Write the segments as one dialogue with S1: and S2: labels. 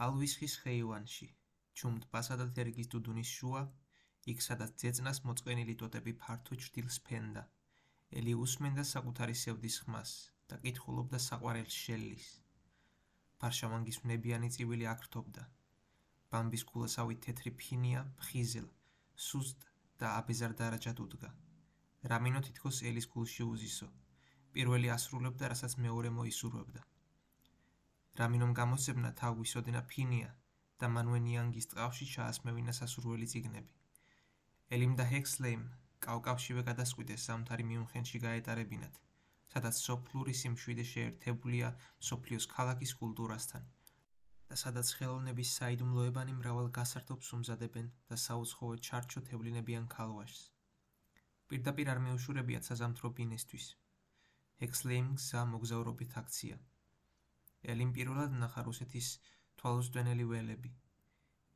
S1: ალვისხის ხეივანში, ჩუმთ ბასა და თერგის დუდუნის შუა, იქ სადაც ძეწნას მოწყენილი ტოტები ფართო ჩრდილს ფენდა. ელი უსმენდა საკუთარი სევდის ხმას და კითხულობდა საყვარელს შელლის. ფარშავანგისვნებიანი წივილი აკრთობდა. ბამბის კულასავით თეთრი ფინია, ფხიზელ, სუსტ და აბეზარდარაჯად უდგა. რამინო თითქოს ელის გულში უზისო. პირველი ასრულებდა, რასაც მეორე მოისურვებდა. რამინომ გამოსცემნა თავგვისოდენა ფინია და მანვე ნიანგის ტყავში ჩაასმევინა სასურველი წიგნები. ელიმ და ჰექსლეიმ კავკავშივე გადასყვიდეს ზამთარი მიუნხენში გაეტარებინათ, სადაც სოფლური სიმშვიდე შეერთებულია მსოფლიოს ქალაქის კულტურასთან და სადაც ხელოვნების საიდუმლოებანი მრავალ გასართობს უმზადებენ და საუცხოოდ ჩარჩო თევლინებიან ქალვაშს. პირდაპირ არ მეუშურებიათ საზამთრო ბინესთვის. ჰექსლეიმ გზა მოგზაურობით აქცია. ელიმ პირველად ნახა რუსეთის თვალოსდვენელი ველები.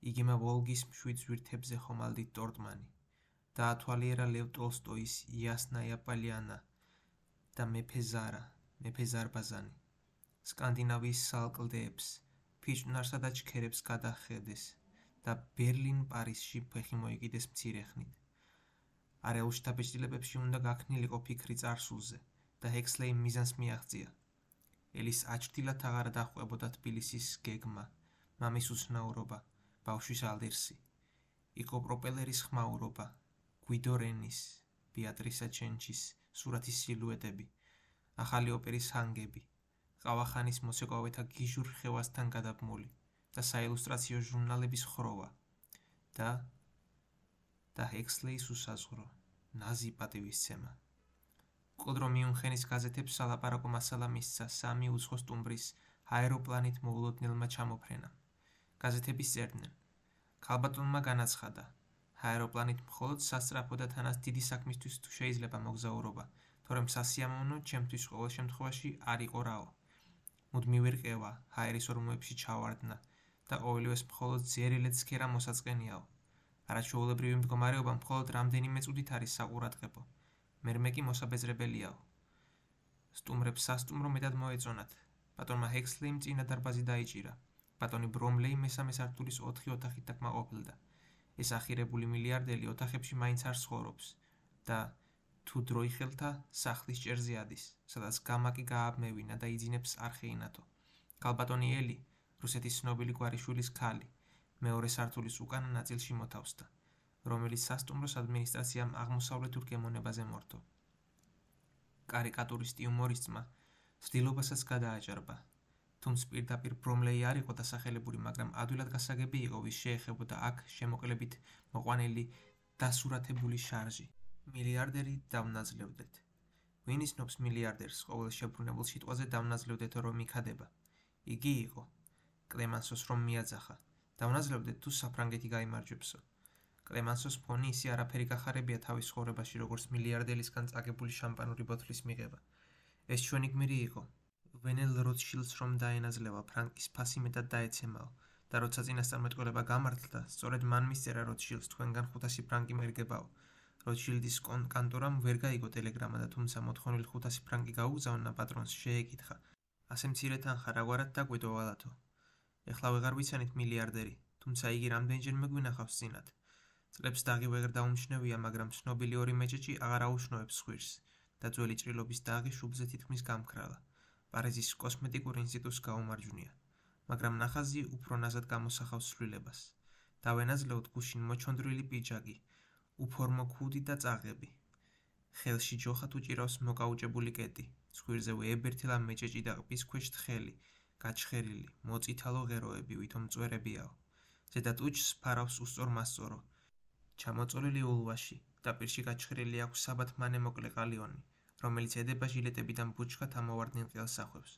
S1: იგიმა ვოლგის მშვიდ ზვირთებზე ხომალდით ტორტმანი. დაათვალიერა ლევ ტოლსტოის იასნაია პალიანა და მეფე ზარბაზანი. სკანდინავიის სალკლდეებს, ფიჭვნარსა და ჩქერებს გადახედეს და ბერლინ-პარიზში ფეხი მოიკიდეს მცირე ხნით. არეულში დაბეჭდილებებში უნდა გაქნილიყო ფიქრი წარსულზე და ჰექსლეიმ მიზანს მიაღწია. ელის აჩრდილად აღარ დაჰყვებოდა თბილისის გეგმა, მამის უსნაურობა, ბავშვის ალერსი. იყო პროპელერის ხმაურობა, გვიდო რენის, ბეატრისა ჩენჩის სურათის სილუეტები, ახალი ოპერის ჰანგები, ყავახანის მოცეკვავეთა გიჟურ რხევასთან გადაბმული და საილუსტრაციო ჟურნალების ხროვა და ჰექსლეის უსაზღვრო, ნაზი პატივისცემა. მკვდრო მიუნხენის გაზეთებს სალაპარაკო მასალა მისცა 3 უცხო სტუმრის აეროპლანით მოულოდნელმა ჩამოფრენამ. გაზეთების წერდნენ. ქალბატონმა განაცხადა, აეროპლანით მხოლოდ სასწრაფო და თანაც დიდი საქმისთვის თუ შეიძლება მოგზაურობა, თორემ სასიამოვნო ჩემთვის ყოველ შემთხვევაში არ იყო რაო. მუდმივი რყევა ჰაერის ორმოებში ჩავარდნა და ყოველივეს მხოლოდ ზერილეთ სქერა მოსაწყენიაო. არაჩვეულებრივი მდგომარეობა მხოლოდ რამდენიმე წუთით არის საყურადღებო. მერმე კი მოსაბეზრებელიაო. სტუმრებს სასტუმრო მეტად მოეწონათ. ბატონმა ჰექსლეიმ წინა დარბაზი დაიჭირა. ბატონი ბრომლეი მესამე სართულის 4 ოთახით დაკმაყოფილდა. ეს ახირებული მილიარდელი ოთახებში მაინც არ ცხოვრობს და თუ დროიხელთა სახლის ჭერზე ადის, სადაც გამაკი გააბმევინა და იძინებს არხეინათო. ქალბატონი ელი, რუსეთის ცნობილი გვარიშვილის ქალი, მეორე სართულის უკანა ნაწილში მოთავსდა, რომელიც სასტუმროს ადმინისტრაციამ აღმოსავლეთურ გემოვნებაზე მორთო. კარიკატურისტი იუმორისტმა ცდილობასაც გადააჭარბა. თუმცა პირდაპირ ბრომლეი არ იყო დასახელებული, მაგრამ ადვილად გასაგები იყო, ვის შეეხებოდა აქ შემოკლებით მოყვანილი დასურათებული შარჟი. მილიარდერი დავნაძლევდეთ. ვინ ისნობს მილიარდერს ყოველ შებრუნებულ სიტყვაზე დავნაძლევდეთ რომ იქადება? იგი იყო. კლემანსოს რომ მიაძახა. დავნაძლევდეთ თუ საფრანგეთი გაიმარჯვებსო. კლემანსოს ფონი ისე არაფერი გახარებია თავის ცხოვრებაში, როგორც მილიარდელისგან წაგებული შამპანური ბოთლის მიღება. ეს ჩვენი გმირი იყო. ვენელ როტშილდს რომ დაენაძლევა, ფრანკის ფასი მეტად დაეცემაო და როცა წინასწარმეტყველება გამართლდა, სწორედ მან მისწერა როტშილდს თქვენგან 500 ფრანკი მერგებაო. როტშილდის კანტორამ ვერ გაიგო ტელეგრამა და თუმცა მოთხოვნილ 500 ფრანკი გაუგზავნა პატრონს შეეკითხა. ასე მცირე თანხა რაგვარად დაგვიდო ვალათო? ეხლა ვეღარ ვიცანით მილიარდერი, თუმცა იგი რამდენჯერ მეგვინახავს წინათ. წლებს დაღი ვეღარ დაუმჩნევია, მაგრამ ცნობილი ორი მეჭეჭი აღარ აუშნოებს ხვირს და ძველი ჭრილობის დაღი შუბლზე თითქმის გამქრალა. პარიზის კოსმეტიკურ ინსტიტუტს გაუმარჯვნია, მაგრამ ნახაზი უფრო ნაზად გამოსახავს ცვლილებას. დავენაძლევთ გუშინ მოჩონდრილი პიჯაკი, უფორმო ქუდი და წაღები. ხელში ჯოხად უჭირავს მოკაუჭებული კეტი, ცხვირზე ეებერთელა მეჭეჭი და ყბის ქვეშ თხელი, გაჩხერილი, მოწითალო ღეროები, ვითომ მწვერებიაო. ზედა ტუჩს ფარავს უსწორმასწორო, ჩამოწოლილი ულვაში და პირში გაჩხერილი აქვს საბათმანე მოკლე ყალიონი, რომელიც ედება ჟილეტებიდან ბუჩქად ამოვარდნილ ყელსახვევს.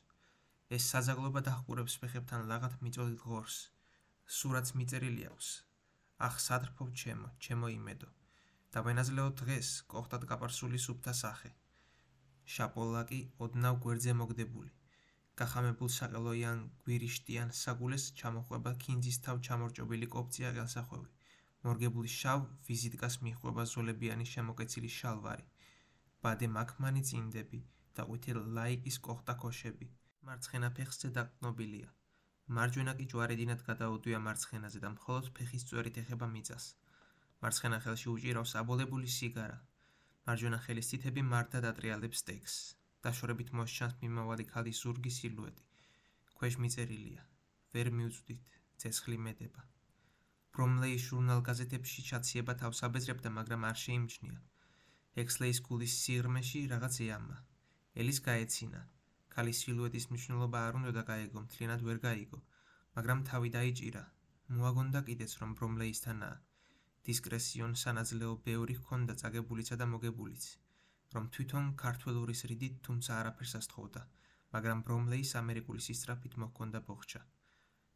S1: ეს საზაგლობა დაჰყურებს ფეხებთან ლაღად მიწოდით ღორს. სურათს მიწერილი აქვს. ახ სადრფო ჩემო იმედო. დავენაძლევთ დღეს კოხტად გაპარსული სუფთა სახე. შაპოლაკი ოდნავ გვერდზე მოგდებული. გახამებულ საყელოიან გვირიშტიან საგულეს ჩამოხვება ქინძის თავ ჩამორჭობილი კოპწია ყელსახვევი. მორგებული შავ ვიზიტკას მიჰყვება ზოლებიანი შემოკეცილი შალვარი. ბადე მაქმანი წინდები და ყვითელ ლაიკის კოხტა ქოშები. მარცხენა ფეხზე დაკნობილია. მარჯვენა კი ჯვარედინად გადაუდვია მარცხენაზე და მხოლოდ ფეხის წვერით ეხება მიწას. მარცხენა ხელში უჭირავს აბოლებული სიგარა. მარჯვენა ხელის თითები მარტად ატრიალებს ტექსტს. დაშორებით მოსჩანს მიმავალი ქალის ზურგის სილუეტი. ქვეშ მიწერილია: ვერ მიუწვდით, ცეცხლი მეტება. ბრომლეის ჟურნალ-გაზეთებში ჩაციება თავს აბეზრებდა, მაგრამ არ შეიმჩნია. ჰექსლეის გულის სიღრმეში რაღაც ეამა. ელის გაეცინა. ქალის სილუეტის მნიშვნელობა არ უნდა და გაეგო, მთლიანად ვერ გაიგო, მაგრამ თავი დაიჭირა. მოაგონდა კიდეც, რომ ბრომლეისთანაა. დისკრესიონ სანაძლეო ბევრი ჰქონდა წაგებულიცა და მოგებულიც, რომ თვითონ ქართველურის რიდით თუმცა არაფერს ასთხოვდა, მაგრამ ბრომლეის ამერიკული სისწრაფით მოჰქონდა ბოხჩა.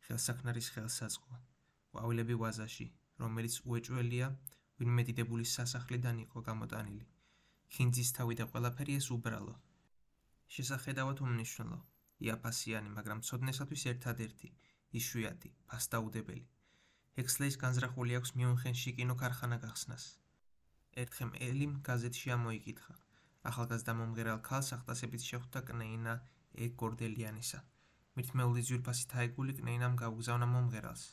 S1: ხელსაქმნარის ხელსაწყო, ყვავილები ვაზაში, რომელიც უეჭველია, ვინმე დიდებულის სასახლიდან იყო გამოტანილი. ხინძის თავი და ყველაფერი ეს უბრალო. შესახედავად უმნიშვნელო, იაფასიანი, მაგრამ ცოდნესათვის ერთადერთი, იშვიათი, ფასდაუდებელი. ჰექსლეის განზრახული აქვს მიუნხენში კინოქარხანა გახსნას. ერთხელ ელიმ გაზეთში ამოიკითხა. ახალგაზრდა მომღერალ ქალს ახტასებით შეხვდა კნეინა გორდელიანისა. მირთმეული ძვირფასი თაიგული კნეინამ გაუგზავნა მომღერალს.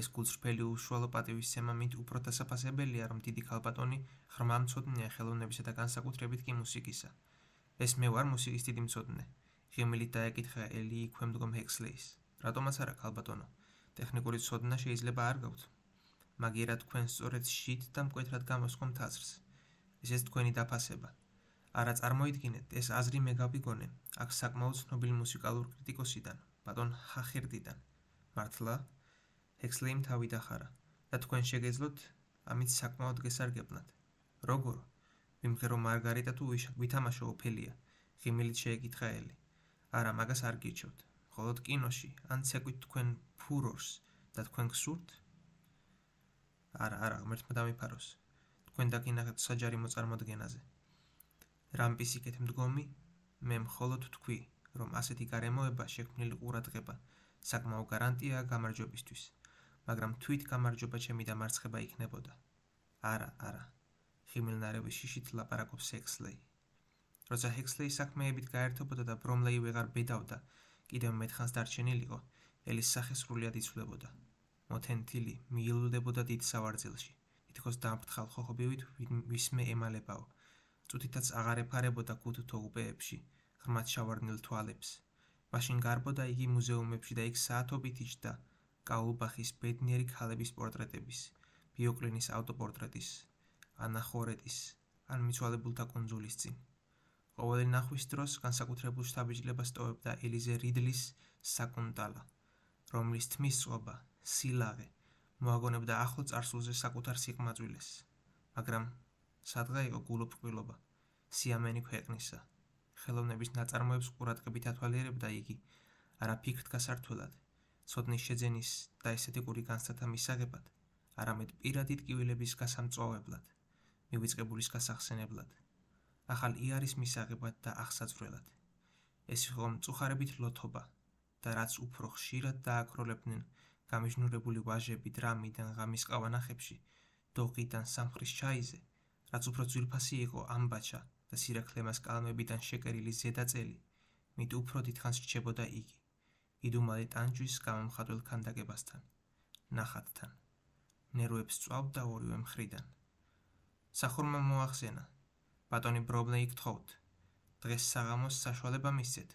S1: ეს გულწრფელი უშუალო პატივისცემა მით უფრო დასაფასებელია, რომ დიდი ქალბატონი ღრმა მცოდნეა ხელოვნებისა და განსაკუთრებით კი მუსიკისა. ეს მე ვარ მუსიკის დიდი მცოდნე. ღიმილით დაეკითხა ელი იქვემდგომ ჰექსლეის. რატომაც არა, ქალბატონო, ტექნიკური ცოდნა შეიძლება არ გაქვთ. მაგერა თქვენ სწორედ შით და მკვეთრად გამოსხმ თაზრს. ესეც თქვენი დაფასება. არა წარმოიდგინეთ, ეს აზრი მე გავიგონე, აქ საკმაოდ ცნობილ მუსიკალურ კრიტიკოსიდან, ბატონ ჰახერდიდან. მართლა? ჰექსლეიმ თავი დახარა. და თქვენ შეგეძლოთ ამით საკმაოდ გესარგებლად. როგორ? ვიმღერო მარგარიტა თუ ვითამაშო ოფელია? ღიმილით შეეკითხა ელი. არა, მაგას არ გირჩევთ. მხოლოდ კინოში, ან ცეკვით თქვენ ფურორს და თქვენ გსურთ? არა, ღმერთმა დამიფაროს. თქვენ დაგინახეთ საჯარი მოწარმოდგენაზე. რამპის იქეთ მდგომი, მე მხოლოდ თქვი, რომ ასეთი გარემოება შექმნილი ყურადღება საკმაო გარანტიაა გამარჯვებისთვის, მაგრამ თვით გამარჯვება ჩემი დამარცხება იქნებოდა. არა. ღიმილნარების შიშით ლაპარაკობს ჰექსლეი. როცა ჰექსლეი საქმეებით გაერთობოდა და ბრომლეი ვეღარ ბედავდა, კიდევ მეთხანს დარჩენილიყო, ელის სახე სრულიად იცვლებოდა. მოთენთილი, მიილვდებოდა დიდ სავარძელში, თითქოს დამფრთხალ ხოხობივით ვისმე ემალებაო. წუთითაც აღარ ეფარებოდა ქუთუთო უპეებში, ღრმად შავარდნილ თვალებს. მაშინ გარბოდა იგი მუზეუმებში და იქ საათობით იჯდა კაულბახის ბედნიერი ქალების პორტრეტების, ბიოკლინის ავტოპორტრეტის, ანახორეტის, ან მიცვალებულთა კუნძულის წინ. ყოველი ნახვის დროს განსაკუთრებულ შთაბეჭდილებას ტოვებდა ელიზე რიდლის საკუნტალა, რომლის თმის წყობა, სილაღე მოაგონებდა ახლო წარსულზე საკუთარ სიყმაწვილეს, მაგრამ სადღა იყო გულუბრყვილობა, სიამენი ქვეყნისა. ხელოვნების ნაწარმოებს ყურადღებით ათვალიერებდა იგი, არა ფიქრთ გასართულად, ცოდნის შეძენის და ესთეტიკური განცდათა მისაღებად, არამედ პირადი ტკივილების გასამწვავებლად, მივიწყებულის გასახსენებლად, ახალ იარის მისაღებად და აღსაძვრელად. ეს იყო მწუხარებით ლოთობა და რაც უფრო ხშირად დააქროლებდნენ გამიჟნურებული ვაჟები დრამიდან ღამის ყავანახებში, დოღიდან სამხრის ჩაიზე, რაც უფრო ძვირფასი იყო ამბაჩა და სირაქლემას კალმებიდან შეკერილი ზედაწელი, მით უფრო დიდხანს რჩებოდა იგი, იდუმალი ტანჯვის გამომხატველ ქანდაკებასთან, ნახატთან. ნერვებს წვავდა ორივე მხრიდან. სახურმა მოახსენა, ბატონი ბრომლეი გთხოვთ, დღეს საღამოს საშუალება მისცეთ,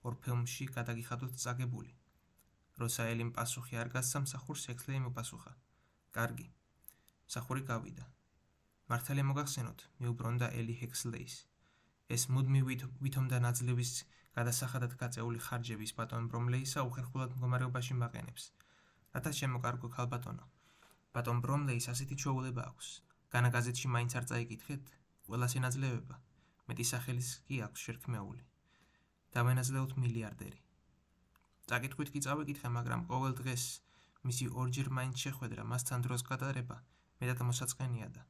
S1: ორფეუმში გადაგიხადოთ წაგებული. როცა ელიმ პასუხი არ გასცა მსახურს, ჰექსლეი მოპასუხა. კარგი. მსახური გავიდა. მართალია მოგახსენოთ, მიუბრუნდა ელი ჰექსლეის. ეს მუდმივ ვითომდა ნაძლევის გადასახადად გაწეული ხარჯების ბატონ ბრომლეისა უხერხულად მდგომარეობაში მაყენებს. რათა შემოკარგო ქალბატონო. ბატონ ბრომლეის ასეთი ჩვეულება აქვს. განა გაზეთში მაინც არ წაიკითხეთ, ყველას ენაძლევება, მეტი სახელის კი აქვს შერქმეული. დავენაძლევთ მილიარდერი. წაკითხვით კი წავეკითხე, მაგრამ ყოველ დღეს მისი ორჯერ მაინც შეხვედრა, მასთან დროს გადარება, მეტად მოსაწყენია და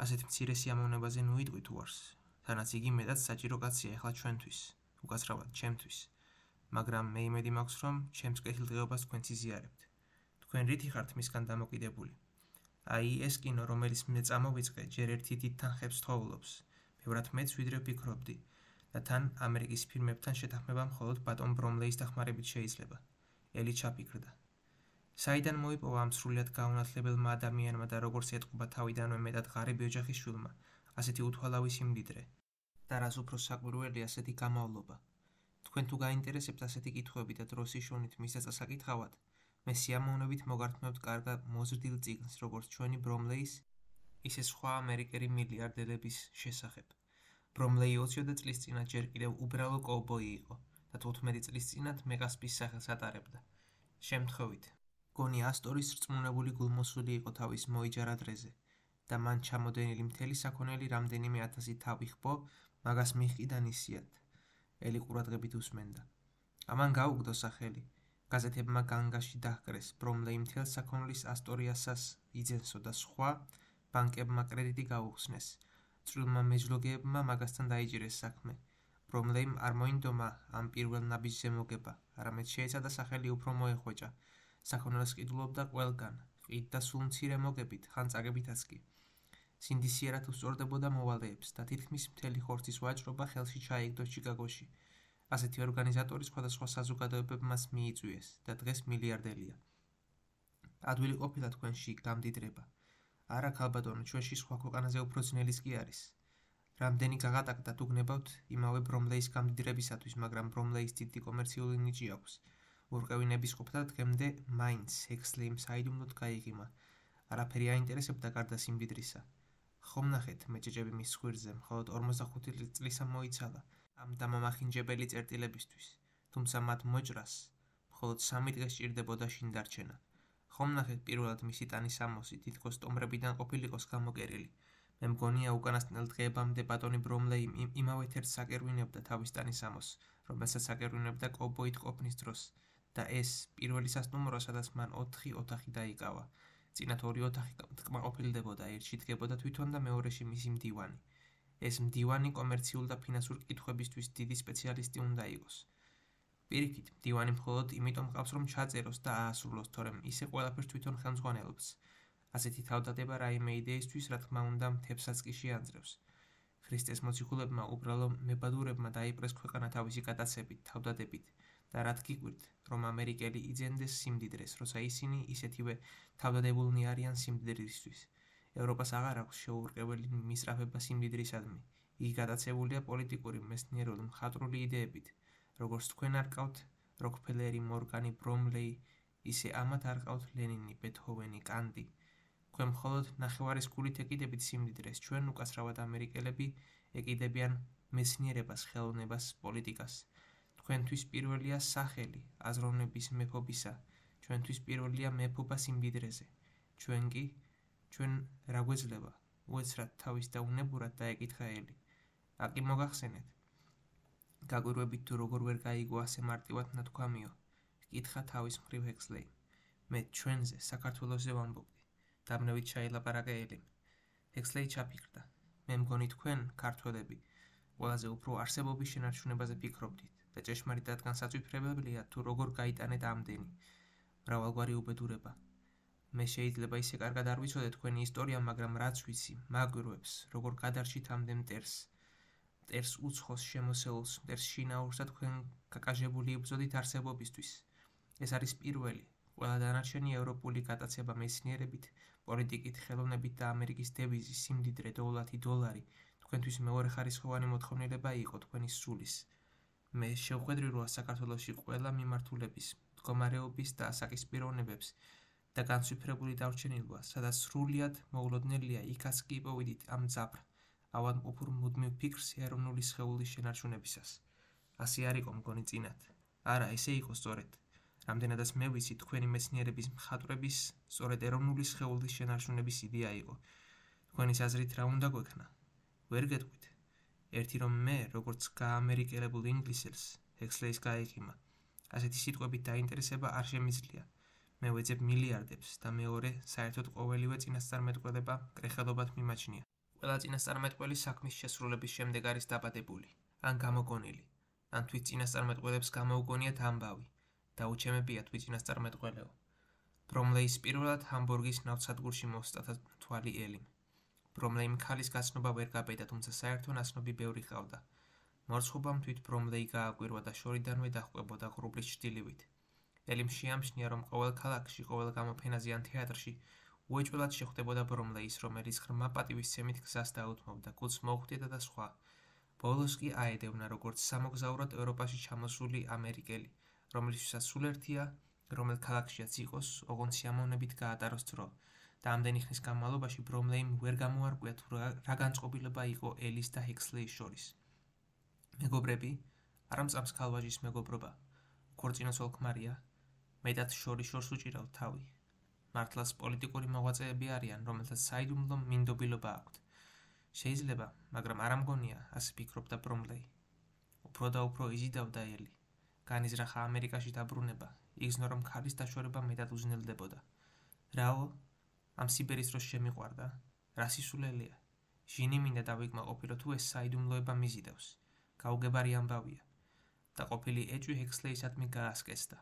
S1: ასეთ მცირე სიამოვნებაზე ნუ იტყვით უარს, თანაც იგი მეტად საჭირო კაცია ახლა ჩვენთვის, უკაცრავად ჩემთვის, მაგრამ მე იმედი მაქვს, რომ ჩემს კეთილდღეობას თქვენც იზიარებთ. თქვენ რითი ხართ მისგან დამოკიდებული? აი ეს კინო, რომელიც მე წამოვიწყე, ჯერ ერთი დიდ თანხებს თხოვლობს, ბევრად მეც ვიდრე ვფიქრობდი, და თან ამერიკის ფილმებთან შეთანხმება მხოლოდ ბატონ ბრომლეის დახმარებით შეიძლება. ელი ჩაფიქრდა. საიდან მოიპოვა ამ სრულიად გაუნათლებელმა ადამიანმა და როგორც ეტყობა თავიდანვე მეტად ღარიბი ოჯახის შვილმა, ასეთი უთვალავი სიმდიდრე და რას უფრო საკვირველი ასეთი გამავლობა. თქვენ თუ გაინტერესებთ ასეთი კითხვები და დროსი შოვნით მის წასაკითხავად, მე სიამოვნებით მოგართმევთ კარგად მოზრდილ წიგნს, როგორც ჩვენი ბრომლეის, ისე სხვა ამერიკელი მილიარდელების შესახებ. ბრომლეი 20 წლის წინათ ჯერ კიდევ უბრალო კოვბოი იყო და 15 წლის წინათ მეკასპის სახელს ატარებდა. შემთხვევით, გონი ასტორის რწმუნებული გულმოსული იყო თავის მოიჯარა დრეზე და მან ჩამოდენილი მთელი საქონელი რამდენიმე ათასი თავი ხბო, მაგას მიჰყიდა ნისიად. ელი ყურადღებით უსმენდა. ამან გაუგდო სახელი. გაზეთებმა განგაში დაჰკრეს, ბრომლეი მთელ საქონლის ასტორიასას იძენსო და სხვა ბანკებმა კრედიტი გაუხსნეს. წვრილმა მეჯლოგეებმა მაგასთან დაიჭირეს საქმე. ბრომლეიმ არ მოინდომა ამ პირველ ნაბიჯზე მოგება, არამედ შეეცადა სახელი უფრო მოეხვეჭა. საქონელს ყიდულობდა ყველგან, ყიდ და სულ მცირე მოგებით, ხან წაგებითაც კი. სინდისიერად უსწორდებოდა მოვალეებს და თითქმის მთელი ხორცის ვაჭრობა ხელში ჩაიგდო ჩიკაგოში. ასეთი ორგანიზატორი სხვადასხვა საზოგადოებებმაც მიიწვიეს და დღეს მილიარდელია. ადვილი ყოფილა თქვენში გამდიდრება. არა ქალბატონო, ჩვენში სხვა ქვეყანაზე უფრო ძნელიც კი არის. რამდენი გაღატაკდა თუ გნებავთ იმავე ბრომლეის გამდიდრებისათვის, მაგრამ ბრომლეის დიდი კომერციული ნიჭი აქვს. ურყევინების ყოფნა დღემდე მაინც ჰექსლეიმ საიდუმლოდ გაიღიმა. არაფერი აინტერესებდა გარდა სიმდიდრისა. ხომ ნახეთ, მეჭეჭები მის ხვირზე, მხოლოდ 45 წლისა მოიცალა ამ დამამახინჯებელი წერტილებისთვის, თუმცა მათ მოჭრას მხოლოდ 3 დღე სჭირდებოდა შინდარჩენა. ხომ ნახეთ პირველად მისი ტანის ამოსი თითქოს სტომრებიდან ყოფილიყოს გამოკერილი. მე მგონია უკანასკნელ დღეებამდე ბატონი ბრომლეი იმავე თერს საკერვინებდა თავის ტანის ამოსს, რომელსაც საკერვინებდა კოვბოით ყოფნის დროს და ეს პირველი სასტუმრო, სადაც მან 4 ოთახი დაიკავა. წინათ 2 ოთახი კმაყოფილდებოდა, ერთში დგებოდა თვითონ და მეორეში მისი მდივანი. ეს მდივანი კომერციულ და ფინანსურ კითხვებისთვის დიდი სპეციალისტი უნდა იყოს. პირიქით, მდივანი მხოლოდ იმიტომ ყავს, რომ ჩაწეროს და აასრულოს, თორემ ისე ყველაფერს თვითონ ხელმძღვანელობს. ასეთი თავდადება რაიმე იდეისთვის, რა თქმა უნდა, მთებსაც კი შეანძრევს. ქრისტეს მოციქულებმა უბრალო მებადურებმა დაიპყრეს ქვეყანა თავისი გადაცებით, თავდადებით და რაც გიგვირთ, რომ ამერიკელი იძენდეს სიმდიდრეს, როცა ისინი ისეთივე თავდადებულნი არიან სიმდიდრისთვის. ევროპას აღარ აქვს შეურყეველი მისწრაფება სიმდიდრისადმი. იგი გადაცებულია პოლიტიკური, მეცნიერული, მხატვრული იდეებით. როგორც თქვენ არ ყავთ როკფელერი, მორგანი, ბრომლეი, ისე ამათ არ ყავთ ლენინი, ბეთჰოვენი, კანტი. თქვენ მხოლოდ ნახევარის გულით ეკიდებით სიმდიდრეს, ჩვენ უკაცრავად ამერიკელები ეკიდებიან მეცნიერებას, ხელოვნებას, პოლიტიკას. თქვენთვის პირველია სახელი აზროვნების მეფობისა, ჩვენთვის პირველია მეფობა სიმდიდრეზე. ჩვენ რა გვეძლება? უეცრად თავის და უნებურად დაეკითხა ელი. აკი მოგახსენეთ. გაგვირვებით თუ როგორ ვერ გაიგო ასე მარტივად ნათქვამიო, კითხა თავის მხრივ ჰექსლეიმ. მე ჩვენზე, საქართველოზე ვამბობდი. დამნევით ჩაილაპარაკა ელიმ. ჰექსლეი ჩაფიქრდა. მე მგონი თქვენ, ქართველები, ყველაზე უფრო არსებობის შენარჩუნებაზე ფიქრობდით და ჭეშმარიტად განსაცვიფრებელია თუ როგორ გაიტანეთ ამდენი მრავალგვარი უბედურება. მე შეიძლება ისე კარგად არ ვიცოდე თქვენი ისტორია, მაგრამ რაც ვიცი, მაგვირვებს, როგორ გადარჩით ამდენ მტერს. მტერს უცხოს შემოსეულს, მტერს შინაურს და თქვენ გაკაჟებული იბრძოდით არსებობისთვის. ეს არის პირველი, ყველა დანარჩენი ევროპული გატაცება მეცნიერებით, პოლიტიკით, ხელოვნებით და ამერიკის დევიზი, სიმდიდრე, დოვლათი, დოლარი, თქვენთვის მეორეხარისხოვანი მოთხოვნილება იყო თქვენი სულის. მე შევხვედრი, რომ საქართველოში ყველა მიმართულების, მდგომარეობის და ასაკის პიროვნებებს და განსვიფრებული დარჩენილობა, სადაც სრულიად მოულოდნელია, იქაც კი იპოვიდით ამ ძაფრ, ავადმყოფურ მუდმივ ფიქრს ეროვნული სხეულის შენარჩუნებისას. ასე არ იყო მგონი წინათ. არა, ესე იყო სწორედ. რამდენადაც მე ვიცი, თქვენი მეცნიერების მხატვრების სწორედ ეროვნული სხეულის შენარჩუნების იდეა იყო. თქვენი აზრით რა უნდა გვექნა? ვერ გეტყვით. ერთი რომ მე, როგორც გაამერიკელებულ ინგლისელს, ჰექსლეის გაიღიმა. ასეთი სიტყვებით დაინტერესება არ შემიძლია. მე ვეძებ მილიარდებს და მეორე, საერთოდ ყოველივე წინასწარმეტყველება კრეხელობად მიმაჩნია. ყველა წინასწარმეტყველი საქმის შესრულების შემდეგ არის დაბადებული, ან გამოგონილი, ან თვით წინასწარმეტყველებს გამოუგონიათ ამბავი. დაუჩემებია თვით წინასწარმეტყველეო. ბრომლეის პირველად ჰამბურგის ნავთსადგურში მოსწათა თვალი ელიმ. ბრომლეიმ ქალის გაცნობა ვერ გაბედა, თუმცა საერთო ნაცნობი ბევრი ჰყავდა. მორცხობამ თვით ბრომლეი გააკვირვა და შორიდანვე დაჰყვებოდა ღრუბლის ჩრდილივით. ელიმ შეამჩნია, რომ ყოველ ქალაქში, ყოველ გამოფენაზე ან თეატრში უეჭველად შეხვდებოდა ბრომლეის, რომელიც ღრმა პატივისცემით გზას დაუთმობდა, გულს მოუხდიდა და სხვა. ბოლოს კი აედევნა, როგორც სამოგზაუროდ ევროპაში ჩამოსული ამერიკელი, რომლისთვისაც სულ ერთია, რომელ ქალაქშიაც იყოს, ოღონდ სიამოვნებით გაატაროს დრო. და ამდენი ხნის განმავლობაში ბრომლეიმ ვერ გამოარკვია, თუ რა განწყობილება იყო ელის და ჰექსლეის შორის. მეგობრები, არ მწამს ქალვაჟის მეგობრობა, ქორწინოს ოლქმარია, მეტად შორის უჭირავთ თავი. მართლაც პოლიტიკური მოღვაწეები არიან, რომელთაც საიდუმლო მინდობილობა აქვთ. შეიძლება, მაგრამ არ ამგონია, ასე ფიქრობდა ბრომლეი. უფრო და უფრო იზიდავდა ელი. განიზრახა ამერიკაში დაბრუნება, იგრძნო, რომ ქალის დაშორება მეტად უზნელდებოდა. რაო, ამ სიბერის დროს შემიყვარდა, რა სისულელეა. ჟინი მინდა დავიკმაყოფილო, თუ ეს საიდუმლოება მიზიდავს. გაუგებარი ამბავია. და ყოფილი ეჭვი ჰექსლეისადმი გაასკესდა.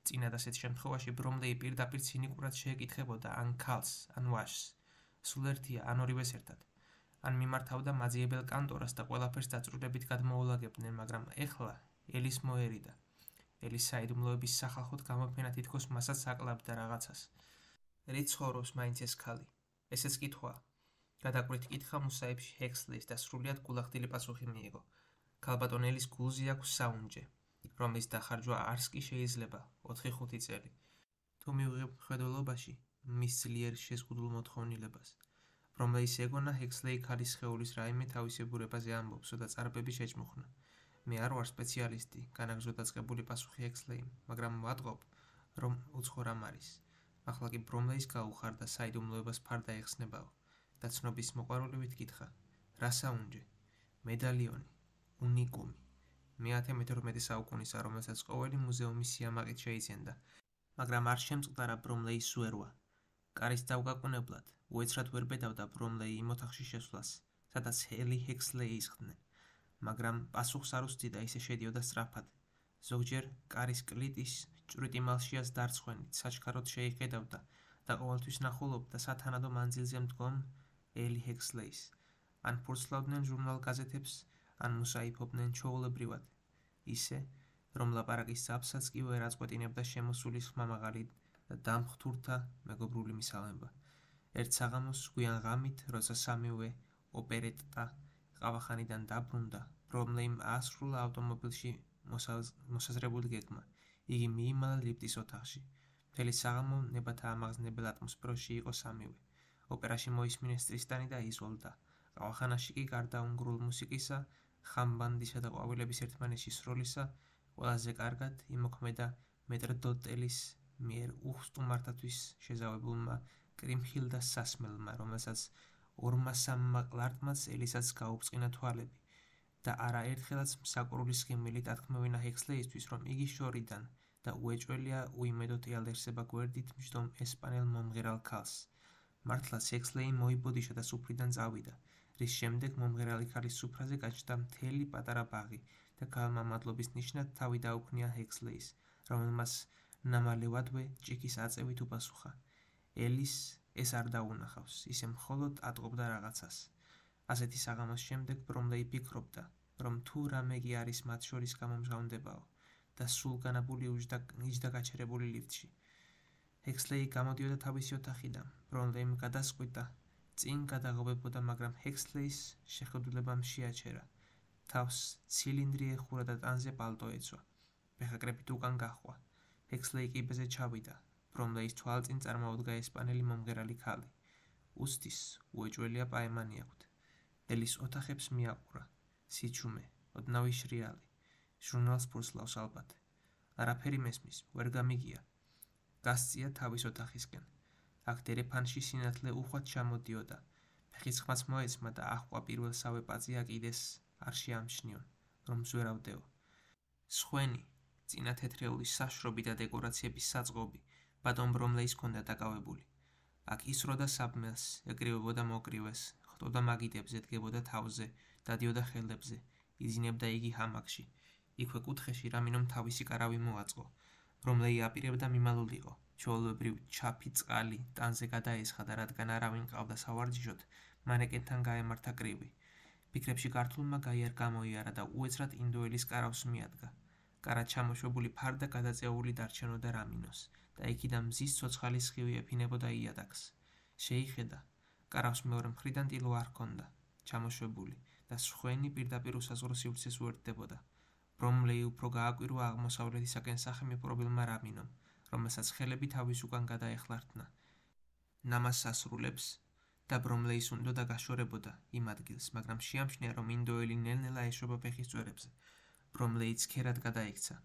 S1: წინათ ასეთ შემთხვევაში ბრომლეი პირდაპირ ცინიკურად შეეკითხებოდა ან ქალს, ან ვაჟს. სულ ერთია, ან ორივეს ერთად. ან მიმართავდა მაძიებელ კანტორას და ყველაფერს დაწვრილებით გადმოულაგებდნენ, მაგრამ ეხლა ელის მოერიდა. ელის საიდუმლოების სახალხოდ გამოფენა თითქოს მასაც აკლავდა რაღაცას. რით ცხოვრობს მაინც ეს ქალი? ესეც კითხვაა. გადაკვირით კითხა მუსაებში ჰექსლეის და სრულიად გულახდილი პასუხი მიიღო. ქალბატონ ელის გულზე აქვს საუნჯე, რომლის დახარჯვა არს კი შეიძლება 4-5 წელი. თუ მივიღებ მხედველობაში მის ძლიერ შეზღუდულ მოთხოვნილებას. ბრომლეის ეგონა ჰექსლეი ქალის სხეულის რაიმე თავისებურებაზე ამბობსო და წარბები შეჭმუხნა. მე არ ვარ სპეციალისტი, განაგრძო დაწყებული პასუხი ჰექსლეიმ, მაგრამ ვატყობ, რომ უცხო რამ არის. ახლა კი ბრომლეის გაუხარდა საიდუმლოებას ფარდა ეხსნებაო და ცნობის მოყვარულივით კითხა, რა საუნჯე? მედალიონი, უნიკუმი. მე-18 საუკუნისა, რომელსაც ყოველი მუზეუმის სიამაყით შეიძენდა, მაგრამ არ შემწყდარა ბრომლეის სუერვა. კარის დავგაკვნებლად, უეცრად ვერ ბედავდა ბრომლეი იმ ოთახში შესვლას, სადაც ელი ჰექსლეი ისხდნენ, მაგრამ პასუხს არ უსდიდა, ისე შედიოდა სწრაფად. ზოგჯერ კარის კლიტის ჭვრიტიმალშიას დარცხვენით საჩქაროდ შეიხედავდა და ყოველთვის ნახულობდა სათანადო მანძილზე მდგომ ელი ჰექსლეის. ან ფურცლავდნენ ჟურნალ-გაზეთებს, ან მუსაიფობდნენ ჩვეულებრივად, ისე, რომ ლაპარაკის ძაბსაც კი ვერ აწყვეტინებდა შემოსულის ხმამაღალი და დამხტურთა მეგობრული მისალმება. ერთ საღამოს გვიან ღამით, როცა სამივე ოპერეტა ყავახანიდან დაბრუნდა, ბრომლეიმ აასრულა ავტომობილში მოსაზრებული გეგმა. იგი მიიმალა ლიფტის ოთახში. მთელი საღამო ნებათა ამაღზნებელ ატმოსფეროში იყო სამივე. ოპერაში მოისმინეს ტრისტანი და იზოლდა. ყავახანაში კი გარდა უნგრულ მუსიკისა, ხამბანდისა და ყვავილების ერთმანეთში სროლისა, ყველაზე კარგად იმოქმედა მეტრდოტელის მიერ უხსტუმართათვის შეზავებულმა კრიმჰილდას სასმელმა, რომელსაც 2-3 ყლარტმაც ელისაც გაუბრწყინა თვალები და არაერთხელაც მსაკურული სხიმილით ათქმევინა ჰექსლეისთვის, რომ იგი შორიდან და უეჭველია უიმედოდ ეალერსება გვერდით მჯდომ ესპანელ მომღერალ ქალს. მართლაც ჰექსლეი მოიბოდიშა და სუფრიდან წავიდა, რის შემდეგ მომღერალი ქალის სუფრაზე გაჩნდა მთელი პატარა ბაღი და ქალმა მადლობის ნიშნად თავი დაუქნია ჰექსლეის, რომელმაც ნამალევადვე ჭიქის აწევით უპასუხა. ელის ეს არ დაუნახავს, ისე მხოლოდ ატყობდა რაღაცას. ასეთი საღამოს შემდეგ ბრომლეი ფიქრობდა, რომ თუ რამე კი არის მათ შორის გამომჟღავნდებაო და სულ განაბული იჯდა გაჩერებული ლიფტში. ჰექსლეი გამოდიოდა თავისი ოთახიდან, ბრომლეიმ გადასყვიტა, წინ გადაღობებოდა, მაგრამ ჰექსლეის შეხედულებამ შეაჩერა. თავს ცილინდრი ეხურა და ტანზე პალტო ეცვა. ფეხაკრებით უკან გაჰყვა. ჰექსლეი კიბეზე ჩავიდა. ბრომლეის თვალწინ წარმოუდგა ესპანელი მომღერალი ქალი. უსდის უეჭველია პაემანი აქვთ. ელის ოთახებს მიაყურა. სიჩუმე, ოდნავი შრიალი. ჟურნალს ფურცლავს ალბათ. არაფერი მესმის, ვერ გამიგია. გასწია თავის ოთახისკენ. აქ დერეფანში სინათლე უხვად ჩამოდიოდა. ფეხისხმაც მოეცმა და აჰყვა პირველსავე პაწი აკიდეს არ შეამჩნიონ, რომ ზვერავდეო. სხვენი, წინა თეთრეული საშრობი და დეკორაციების საწყობი, ბატონ ბრომლეის ჰქონდა დაკავებული. აქ ისროდა საბმელს, ეკრივებოდა მოკრივეს, ხტოდა მაგიდებზე, დგებოდა თავზე, დადიოდა ხელებზე, იძინებდა იგი ჰამაკში. იქვე კუთხეში რამინომ თავისი კარავი მოაწყო. ბრომლეი აპირებდა მიმალულიყო. ჩვეულებრივ ჩაფი წყალი ტანზე გადაესხა და რადგან არავინ ყავდა სავარჯიშოდ, მანეკენთან გაემართა კრივი. ფიქრებში გართულმა გაიარ გამოიარა და უეცრად ინდოელის კარავს მიადგა. კარად ჩამოშვებული ფარდა გადაწეული დარჩენოდა რამინოს და იქიდან მზის ცოცხალი სხივი ეფინებოდა იატაკს. შეიხედა, კარავს მეორე მხრიდან ტილო არ ჰქონდა, ჩამოშვებული და სხვენი პირდაპირ უსაზღვრო სივრცეს უერთდებოდა. ბრომლეი უფრო გააკვირვა აღმოსავლეთისაკენ სახელმწიფოებელმა რამინომ, რომელსაც ხელები თავის უკან გადაეხლართნა. ნამას სასრულებს და ბრომლეის უნდა გაშორებოდა იმ ადგილს, მაგრამ შეამჩნია, რომ ინდოელი ნელ-ნელა ეშვება ფეხის წვერებზე. ბრომლეი ცქერად გადაიქცა.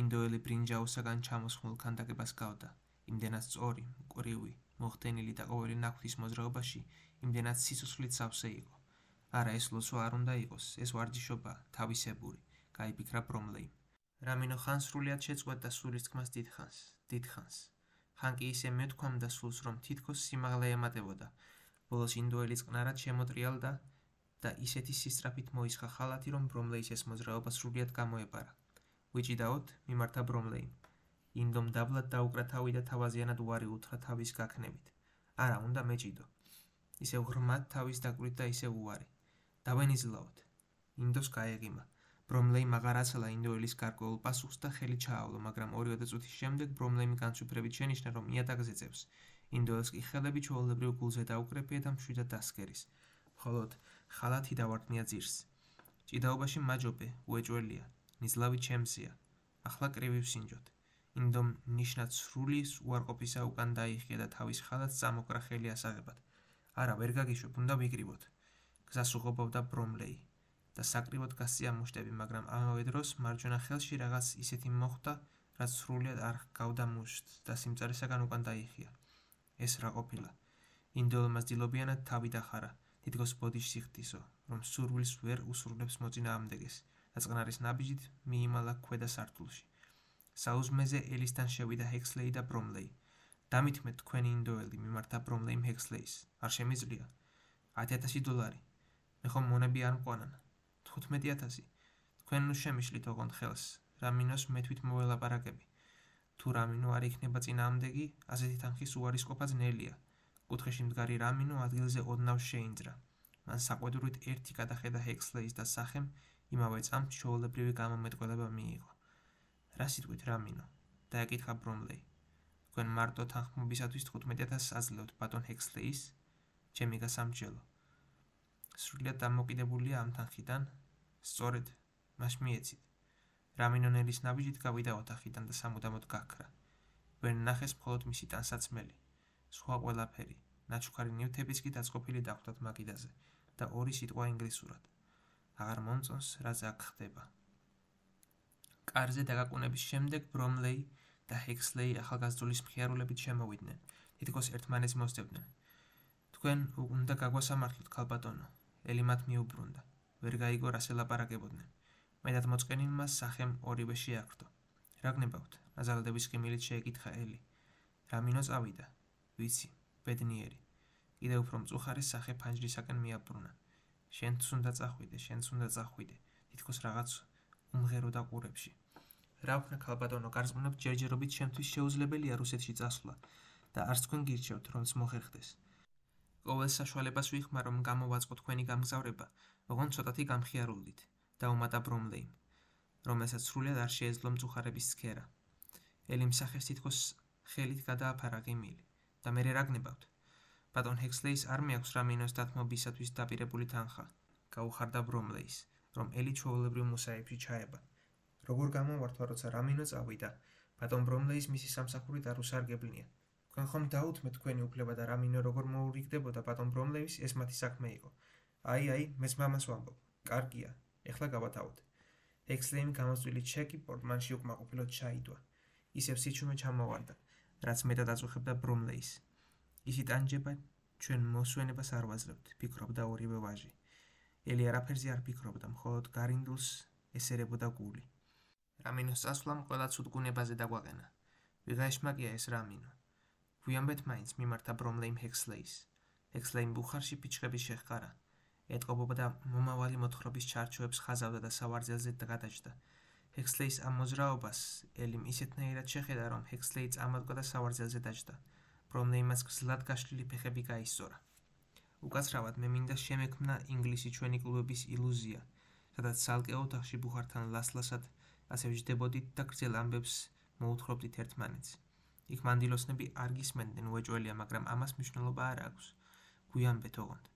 S1: ინდოელი ბრინჯაოსაგან ჩამოსხმულ ქანდაკებას გავდა. იმდენად სწორი, მკვრივი, მოხდენილი და ყოველი ნაკვთის მოძრაობაში იმდენად სიცოცხლით სავსე იყო. არა, ეს ლოცვა არ უნდა იყოს, ეს ვარჯიშობა, თავისებური, გაიფიქრა ბრომლეიმ. რამინო ხან სრულიად შეწყვეტდა სულის თქმას დიდხანს. ხან კი ისე მეთქვამდა სულს, რომ თითქოს სიმაღლე ემატებოდა. ბოლოს ინდოელი წყნარად შემოტრიალდა და ისეთი სისწრაფით მოისხა ხალათი, რომ ბრომლეის ეს მოძრაობა სრულიად გამოეპარა. ვიჭიდაოთ, მიმართა ბრომლეიმ. ინდომ დაბლად დაუკრა თავი და თავაზიანად უარი უთხრა თავის გაქნებით. არა, უნდა მეჭიდო. ისევ ღრმად თავის დაკვირით და ისევ უარი. დავენიზლაოთ. ინდოს გაეღიმა. ბრომლეიმ აღარ აცალა ინდოელის გარკვეულ პასუხს და ხელი ჩაავლო, მაგრამ 2 წუთის შემდეგ ბრომლეიმი განსუფრებით შენიშნა, რომ იატაკზე წევს. ინდოელს კი ხელები ჩვეულებრივ გულზე დაუკრეფია და მშვიდად დასკერის. მხოლოდ ხალათი დავარდნია ძირს. ჭიდაობაში მაჯობე, უეჭველია, ნიზლავი ჩემსია. ახლა კრივი ვსინჯოთ. ინდომ ნიშნად სრულის უარყოფისა უკან დაიხია და თავის ხალათს წამოკრა ხელი ასაღებად. არა, ვერ გაგიშვებ, უნდა ვიკრივოთ. გზას უღობავდა ბრომლეი და საკრივოდ გასწია მუშტები, მაგრამ ამავე დროს მარჯვენა ხელში რაღაც ისეთი მოხვდა, რაც სრულიად არ ჰგავდა მუშტს და სიმწარისაგან უკან დაიხია. ეს რა ყოფილა? ინდოელმა ძილობიანად თავი დახარა, თითქოს ბოდიშს იხდისო, რომ სურვილს ვერ უსრულებს მოწინააღმდეგეს და წყნარის ნაბიჯით მიიმალა ქვედა სართულში. საუზმეზე ელისთან შევიდა ჰექსლეი და ბრომლეი. დამითმეთ თქვენი ინდოელი, მიმართა ბრომლეიმ ჰექსლეის. არ შემიძლია? $10,000. მე ხომ მონები არ მყვანან. 15,000. თქვენ ნუ შემიშლით ოღონდ ხელს, რამინოს მე თვით მოველაპარაკები. თუ რამინო არ იქნება წინააღმდეგი, ასეთი თანხის უარისყოფა ძნელია. კუთხეში მდგარი რამინო ადგილზე ოდნავ შეინძრა. მან საყვედურით ერთი გადახედა ჰექსლეის და სახემ იმავე წამთ ჩვეულებრივი გამომეტყველება მიიღო. რა სიტყვით რამინო? დაეკითხა ბრომლეი. თქვენ მარტო თანხმობისათვის 15,000 აძლევთ ბატონ ჰექსლეის? ჩემი გასამრჯელო. სრულიად დამოკიდებულია ამ თანხიდან? სწორედ, მას მიეცით. რამინო ნელის ნაბიჯით გავიდა ოთახიდან და სამუდამოდ გაქრა. ვერ ნახეს მხოლოდ მისი ტანსაცმელი. სხვა ყველაფერი, ნაჩუქარი ნივთებიც კი დაწყობილი დახვდათ მაგიდაზე და 2 სიტყვა ინგლისურად. აღარ მომწონს, რაც აქ ხდება. კარზე დაგაყუნების შემდეგ ბრომლეი და ჰექსლეი ახალგაზრდულის მხიარულებით შემოვიდნენ, თითქოს ერთმანეთს მოსდევდნენ. თქვენ უნდა გაგვასამართლოთ, ქალბატონო, ელი მათ მიუბრუნდა. ვერ გაიგო რას ელაპარაკებოდნენ. მეტად მოწყენილმა სახემ ორივე შეაქრდო. რა გნებავთ? აზალდების ღიმილით შეეკითხა ელი. რამინო წავიდა. ვიცი, ბედნიერი. კიდევ უფრო მწუხარე სახე ფანჯრისაკენ მიაბრუნა. შენც უნდა წახვიდე, თითქოს რაღაც უმღეროდა ყურებში. რა ვქნა ქალბატონო, გარწმუნებთ ჯერჯერობით შემთთვის შეუძლებელია რუსეთში წასვლა და არც თქვენ გირჩევთ, რომც მოხერხდეს. ყოველ საშუალებას ვიხმარ, რომ გამოვაწყო თქვენი გამგზავრება, ოღონდ ცოტათი გამხიარულდით, დაუმატა ბრომლეიმ, რომელსაც სრულიად არ შეეძლო მწუხარების ცქერა. ელიმ სახეს თითქოს ხელით გადააფარა ღიმილი. და მერე რა გნებავთ? ბატონ ჰექსლეის არ მეაქვს რამინოს დათმობისათვის დაპირებული თანხა. გაუხარდა ბრომლეის, რომ ელი ჩვეულებრივ მუსაებში ჩაება. როგორ გამოვართვა, როცა რამინო წავიდა, ბატონ ბრომლეის მისი სამსახური და რუსარგებლნია. თქვენ ხომ დაუთმეთ თქვენი უფლება და რამინო როგორ მოურიგდებოდა ბატონ ბრომლეის, ეს მათი საქმე იყო. აი, მეც მამას ვამბობ. კარგია, ეხლა გავათავოთ. ჰექსლეიმ გამოსწვილი ჩეკი პორტმანში უკმაყოფილოდ ჩაიდვა. ისევ სიჩუმე ჩამოვარდა, რაც მეტად აწუხებდა ბრომლეის. ისი ტანჯება ჩვენ მოსვენებას არ ვაძლევთ, ფიქრობდა ორივე ვაჟი. ელი არაფერზე არ ფიქრობდა, მხოლოდ გარინდულს ესერებოდა გული. რამინოს წასვლამ ყველა ცუდგუნებაზე დაგვაყენა. ვიღა ეშმაკია ეს რამინო. გვიანბეთ მაინც, მიმართა ბრომლეიმ ჰექსლეის. ჰექსლეიმ ბუხარში ფიჩხების შეჰყარა. ეტყობოდა მომავალი მოთხრობის ჩარჩოებს ხაზავდა და სავარძელზე გადაჯდა. ჰექსლეის ამ მოძრაობას ელიმ ისეთნაირად შეხედა, რომ ჰექსლეი წამოდგა და სავარძელზე დაჯდა. ბრომლეიმაც გზლად გაშლილი ფეხები გაისწორა. უკაცრავად მე მინდა შემექმნა ინგლისი ჩვენი კლუბების ილუზია, სადაც ცალკე ოთახში ბუხართან ლასლასად ასე ვჯდებოდით და გრძელ ამბებს მოუთხრობდით ერთმანეთს. იქ მანდილოსნები არ გისმენდნენ, უეჭველია, მაგრამ ამას მნიშვნელობა არ აქვს. გვიანბეთ ოღონდ.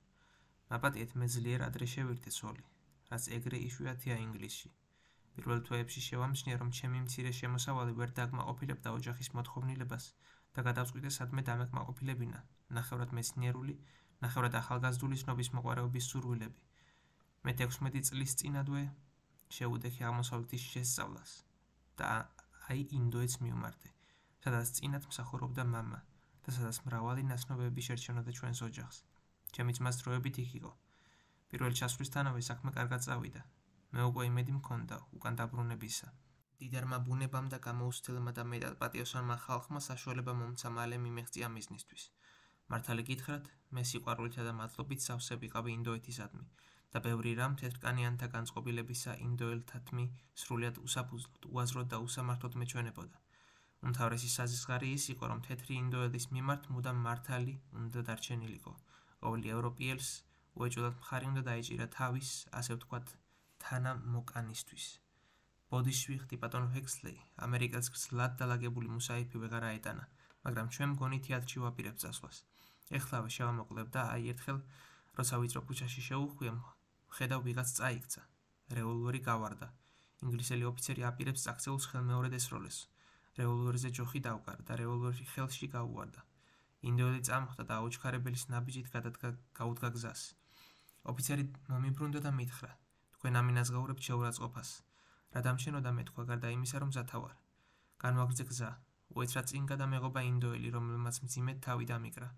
S1: მაპატიეთ მე ძლიერ ადრე შევირთე სოლი, რაც ეგრე იშვიათია ინგლისში. პირველ თვეებში შევამჩნია, რომ ჩემი მცირე შემოსავალი ვერ დააკმაყოფილებდა ოჯახის მოთხოვნილებას და გადავწყვიტე სადმე დამეკმაყოფილებინა, ნახევრად მეცნიერული, ნახევრად ახალგაზრდული ცნობის მოყვარეობის სურვილები. მე 16 წლის წინადვე შევუდექი აღმოსავლეთის შესწავლას და აი ინდოეთს მივმარდე, სადაც წინათ მსახურობდა მამა და სადაც მრავალი ნაცნობები შერჩენოდა ჩვენს ოჯახს. ჩემი ძმას დროებით იქ იყო. პირველ ჩასვლისთანავე საქმე კარგად წავიდა. მე უკვე იმედი მქონდა უკან დაბრუნებისა. დიდარმა ბუნებამ და გამოუცდელმა და მეტად პატიოსანმა ხალხმა საშუალება მომცა მალე მიმეღწია მიზნისთვის. მართალი გითხრათ, მე სიყვარულითა და მადლობით სავსე ვიყავი ინდოეთისადმი და ბევრი რამ თეთრკანიანთა განწყობილებისა ინდოელთათმი სრულიად უსაფუძვლოდ, უაზროდ და უსამართლოდ მეჩვენებოდა. უმთავრესი საზღვარი ის იყო, რომ თეთრი ინდოელის მიმართ მუდამ მართალი უნდა დარჩენილიყო. ყოველი ევროპიელს უეჭველად მხარი უნდა დაეჭირა თავის, ასე ვთქვათ, თანამოკანისთვის. ბოდიში ვიხდი ბატონო ჰექსლეი, ამერიკელს გძლად დალაგებული მუსაიფი ვეღარ აეტანა, მაგრამ ჩვენ მგონი თეატრში ვაპირებთ წასვლას. ეხლავე შევამოკლებ და აი ერთხელ, როცა ვიწრო ქუჩაში შევუხვია, ვხედავ ვიღაც წაიქცა. რევოლვერი გავარდა. ინგლისელი ოფიცერი აპირებს წაქცეულს ხელმეორედ ესროლეს. რევოლვერზე ჯოხი დავკარა და რევოლვერი ხელში გაუვარდა. ინდოელი წამოხდა და აუჩქარებელის ნაბიჯით გაუდგა გზას. ოფიცერი მომიბრუნდა და მითხრა: თქვენ ამინაზღაურებთ შეურაცხყოფას. რა დამჩენოდა მე თქვა, გარდა იმისა, რომ მზათა ვარ. განვაგრძე გზა. უეცრად წინ გადამეღობა ინდოელი, რომელმაც მძიმედ თავი დამიკრა.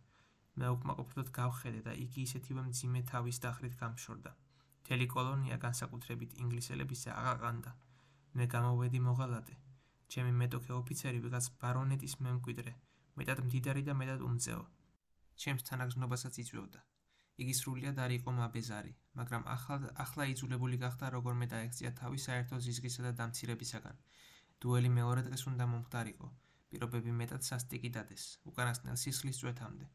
S1: მე უკმაყოფილოდ გავხედე და იგი ისეთივე მძიმე თავის დახრით გამშორდა. მთელი კოლონია განსაკუთრებით ინგლისელებისა აღაყანდა. მე გამოვედი მოღალატე. ჩემი მეტოქე ოფიცერი ვიღაც ბარონეტის მემკვიდრე, მეტად მდიდარი და მეტად უმწეო. ჩემს თანაგზნობასაც იწვევდა. იგი სრულიად არ იყო მაბეზარი, მაგრამ ახლა იძულებული გახდა როგორმე დაეღწია თავი საერთო ზიზღისა და დამცირებისაგან. დუელი მეორე დღეს უნდა მომხდარიყო. პირობები მეტად სასტიკი დადეს, უკანასკნელ სისხლის წვეთამდე.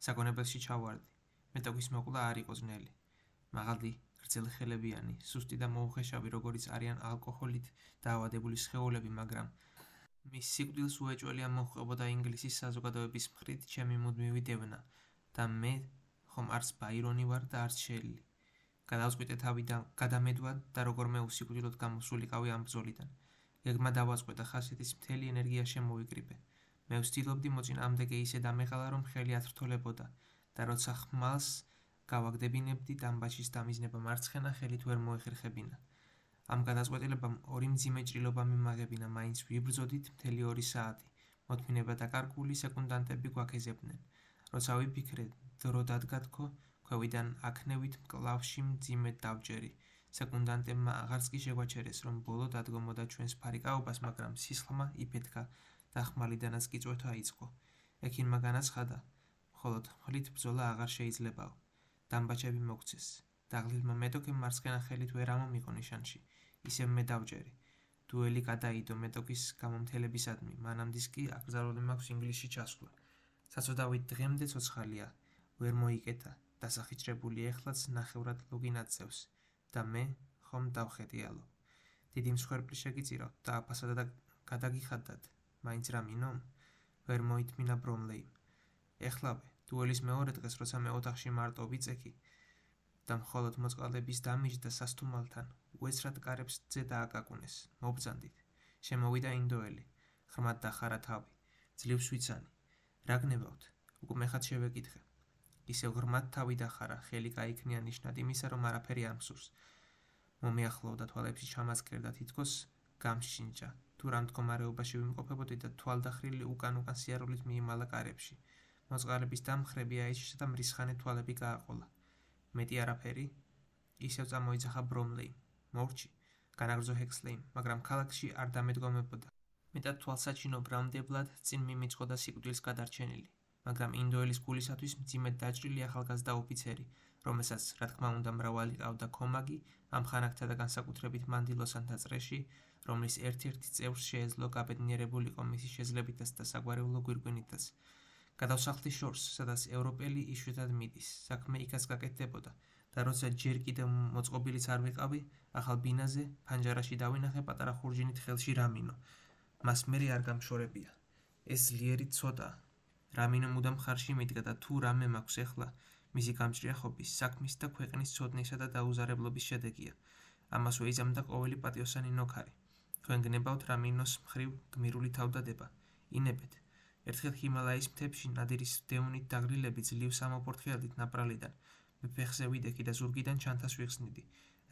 S1: საგონებელში ჩავარდი. მეტოქის მოკვლა არ იყო ძნელი. მაღალი, გრძელხელებიანი, სუსტი და მოუხეშავი, როგორიც არიან ალკოჰოლით დაავადებული სხეულები, მაგრამ მის სიკვდილს უეჭველია მოჰყვებოდა ინგლისის საზოგადოების მხრით ჩემი მუდმივი დევნა და მე ხომ არც ბაირონი ვარ და არც შელი. გადავწყვიტე თავი გადამედვა და როგორმე უსიკვდილოდ გამოსულიყავი ამ ბრძოლიდან. გეგმა დავაწყვეტა, ხასიათის მთელი ენერგია შემოვიკრიბე. მე ვცდილობდი მოწინააღმდეგე ისე დამეყალა, რომ ხელი ათრთოლებოდა და როცა ხმალს გავაგდებინებდი, დამბაჩის დამიზნება მარცხენა ხელით ვერ მოეხერხებინა. ამ გადაწყვეტილებამ ორი მძიმე ჭრილობა მიმაღებინა, მაინც ვიბრძოდით მთელი 2 საათი. მოთმინება დაკარგული სეკუნდანტები გვაქეზებდნენ. როცა ვიფიქრე, დრო დადგა თქო, ქვევიდან აქნევით მკლავში მძიმედ დავჯერი. სეკუნდანტებმა აღარც კი შეგვაჩერეს, რომ ბოლო დადგომოდა ჩვენს ფარიკაობას, მაგრამ სისხლმა იფეთქა და ხმალიდანაც კი წვეთა იწყო. ექიმმა განაცხადა, მხოლოდ ხმლით ბრძოლა აღარ შეიძლებაო. დამბაჩები მოგცეს. დაღლილმა მეტოქემ მარცხენა ხელით ვერ ამომიყო ნიშანში. ისევ მე დავჯერი. დუელი გადაიდო მეტოქის გამომთელებისადმი, მანამდის კი აკრძალული მაქვს ინგლისში ჩასვლა. საწოდავით დღემდე ცოცხალია, ვერ მოიკეთა, დასახიჭრებული ეხლაც ნახევრად ლოგინაცევს და მე ხომ დავხედიალო. დიდი მსხვერპლი შეგიწირავთ და აფასადა და გადაგიხადდათ, მაინც რა მინომ? ვერ მოითმინა ბრომლეიმ. ეხლავე, დუელის მეორე დღეს, როცა მე ოთახში მარტო ვიწექი და მხოლოდ მოწყალების დამიჯდა სასთუმალთან, უეცრად კარებს ძე დააკაკუნეს, მობრძანდით. შემოვიდა ინდოელი, ხრმად დახარა თავი, ძლივს ვიცანი. რა გნებავთ? უკვე ხად შევეკითხე. ისევ ღრმად თავი დახარა, ხელი გაიქნია ნიშნად იმისა, რომ არაფერი არ მსურს. მომიახლოვდა თვალებში ჩამასკერდა, თითქოს გამშინჯა. თუ რა მდგომარეობაში ვიმყოფებოდი და თვალდახრილი უკან სიარულით მიიმალა კარებში. მოწყალების დამხრები აიჭრა და მრისხანე თვალები გააყოლა. მეტი არაფერი? ისევ წამოიძახა ბრომლეიმ. მორჩი, განაგრძო ჰექსლეიმ, მაგრამ ქალაქში არ დამედგომებოდა. მეტად თვალსაჩინო ბრალმდებლად წინ მიმიწყო და სიკვდილს გადარჩენილი. მაგრამ ინდოელის გულისათვის მძიმედ დაჭრილი ახალგაზრდა ოფიცერი, რომელსაც რა თქმა უნდა მრავალი ყავდა ქომაგი, ამ ხანაკთა და განსაკუთრებით მანდილოსანთა წრეში, რომლის ერთ-ერთი წევრს შეეძლო გაბედნიერებულიყო მისი შეძლებითაც და საგვარეულო გვირგვინითაც. გადავსახლის შორს, სადაც ევროპელი იშვიათად მიდის, საქმე იქაც გაკეთდებოდა და როცა ჯერ კიდევ მოწყობილიც არ ვიყავი, ახალ ბინაზე ფანჯარაში დავინახე პატარა ხურჯინით ხელში რამინო. მას მერე არ გამშორებია. ეს ძლიერი ცოტაა. რამინო მუდამ ხარში მიდგა და თუ რამე მაქვს ეხლა, მისი გამჭრიახობის, საქმის და ქვეყნის ცოდნისა და დაუზარებლობის შედეგია. ამას ვეიზამდა ყოველი პატიოსანი ნოქარი. თქვენ გნებავთ რამინოს მხრივ გმირული თავდადება. ინებეთ. ერთხელ ჰიმალაის მთებში ნადირის დევნით დაღლილები ძლივ სამოფორთხილდით ნაპრალიდან მეფეხზე ვიდექი და ზურგიდან ჩანთას ვიხსნიდი.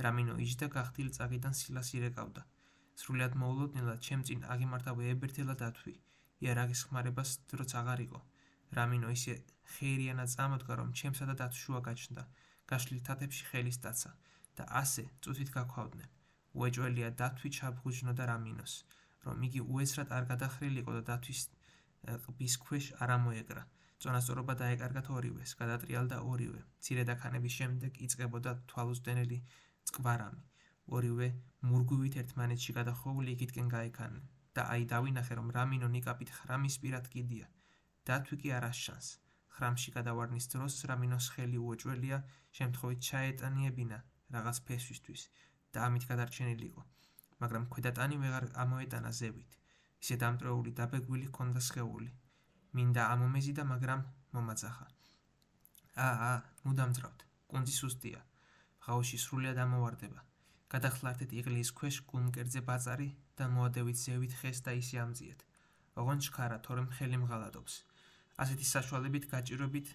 S1: რამინო იჯდა გახდილ წაღიდან სილას ირეკავდა. სრულიად მოულოდნელად ჩემ წინ აღიმართა ვეებერთელა დათვი. იარაღის ხმარებას დროც აღარ იყო. რამინო ისე ხეირიანად წამოდგა, რომ ჩემსა და დათვს შუა გაჩნდა. გაშლილ თათებში ხელის დაცა და ასე წუთით გაქვავდნენ. უეჭველია დათვი ჩაბღუჯნო და რამინოს, რომ იგი უესრად არ გადახრილიყო და დათვის ყბის ქვეშ არ ამოეკრა. წონასწორობა დაეკარგათ ორივეს, გადატრიალდა ორივე. მცირე დაქანების შემდეგ იწყებოდა თვალუსტენელი წყბარამი. ორივე მურგვივით ერთმანეთში გადახოვული იქითკენ გაექანენ. და აი დავინახე, რომ რამინო ნიკაპით ხრამის პირად კიდია. დათვი კი არ ასჩანს. ხრამში გადავარნის დროს რამინოს ხელი უეჭველია შემთხვევით ჩაეტანიებინა რაღაც ფესვისთვის და ამით გადარჩენილიყო, მაგრამ ქვედატანი ვეღარ ამოეტანა ზევით. ისე დამტრეული დაბეგვილი ჰქონდა სხეული. მინდა ამომეზიდა, მაგრამ მომაწახა. ნუ დამძრავთ, კუნძი სუსტია. ღაუში სრულიად ამოვარდება. გადახლართეთ იღლის ქვეშ გულმკერძე ბაწარი და მოადევით ზევით ხეს და ისე ამძიეთ. ოღონდ შქარა, თორემ ხელი მღალატობს. ასეთი საშუალებით გაჭირვებით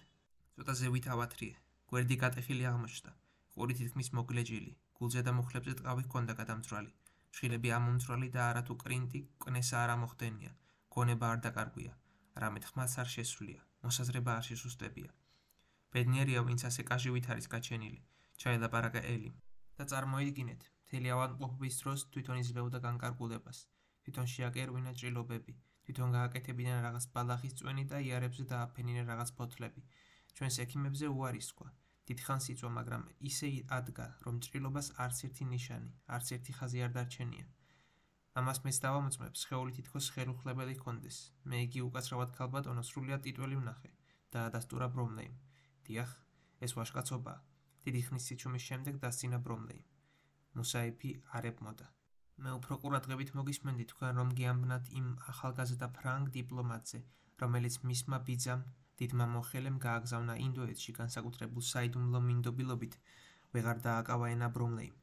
S1: ცოტა ზევით ავათრიე. გვერდი გატეხილი აღმოჩნდა. ყური თითქმის მოგლეჯილი. გულზე და მუხლებზე ტყავი ჰქონდა გადამძვრალი. შხილები ამომძვრალი და არათუ კრინტი კნესა არ ამოხდენია. გონება არ დაკარგვია. რამეთ ხმაც არ შესვლია. მოსაზრება არ შესუსტებია. ბედნიერია, ვინც ასე კაჟივით არის გაჩენილი. ჩაელაპარაკა ელიმ. და წარმოიდგინეთ, მთელი ავადმყოფობის დროს თვითონ იძლეოდა განკარგულებას. თვითონ შეაკერვინა ჭრილობები. თვითონ გააკეთებინა რაღაც ბალახის წვენი და იარებზე დააფენინა რაღაც ფოთლები. ჩვენს ექიმებზე უარი სკვა. დიდხანს იწვა, მაგრამ ისე ადგა, რომ ჭრილობას არც ერთი ნიშანი, არც ერთი ხაზი არ დარჩენია. ამას მეც დავამოწმებ, სხეული თითქოს ხელუხლებელი ჰქონდეს. მე იგი უკაცრავად ქალბატონო სრულიად ტიტველი ვნახე და ადასტურა ბრომლეიმ. დიახ, ეს ვაჟკაცობაა. დიდი ხნის სიჩუმის შემდეგ დასცინა ბრომლეიმ. მუსაიფი არ ებმოდა. მე უფრო ყურადღებით მოგისმენდი თქვენ, რომ გიამბნათ იმ ახალგაზრდა ფრანგ დიპლომატზე, რომელიც მისმა ბიძამ დიდმა მოხელემ გააგზავნა ინდოეთში განსაკუთრებულ საიდუმლო მინდობილობით ვეღარ დააკავა ენა ბრომლეიმ.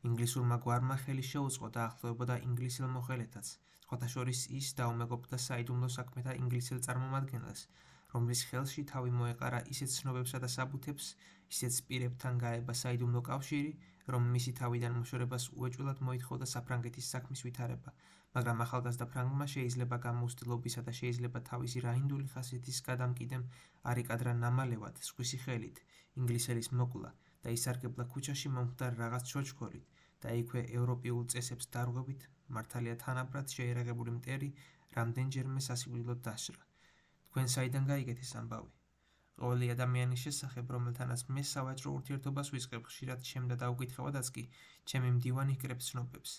S1: ინგლისურმა გვარმა ხელი შეუწყო და ახლოვებოდა ინგლისელ მოხელეთაც, სხვათა შორის ის დაუმეგობრდა საიდუმლო საქმეთა ინგლისელ წარმომადგენელს, რომლის ხელში თავი მოეყარა ისეთ ცნობებსა და საბუთებს, ისეთ პირებთან გაება საიდუმლო კავშირი, რომ მისი თავიდან მოშორებას უეჭველად მოითხოვდა საფრანგეთის საქმის ვითარება, მაგრამ ახალგაზრდა ფრანგმა შეიძლება გამოუცდილობისა და შეიძლება თავისი რაინდული ხასიათის გადამკიდემ არ იკადრა ნამალევად სხვისი ხელით ინგლისელის მოკვლა და ისარგებლა ქუჩაში მომხდარ რაღაც ჩოჩქოლით და იქვე ევროპიულ წესებს დარღვევით მართალია თანაბრად შეერაღებული მტერი რამდენჯერმე სასიკვდილოდ დასჭრა. თქვენ საიდან გაიგეთ ეს ამბავი? ყოველი ადამიანის შესახებ, რომელთანაც მე სავაჭრო ურთიერთობას ვისყებ, ხშირად ჩემდა დაუკითხავადაც კი ჩემი მდივანი ჰკრებს ცნობებს.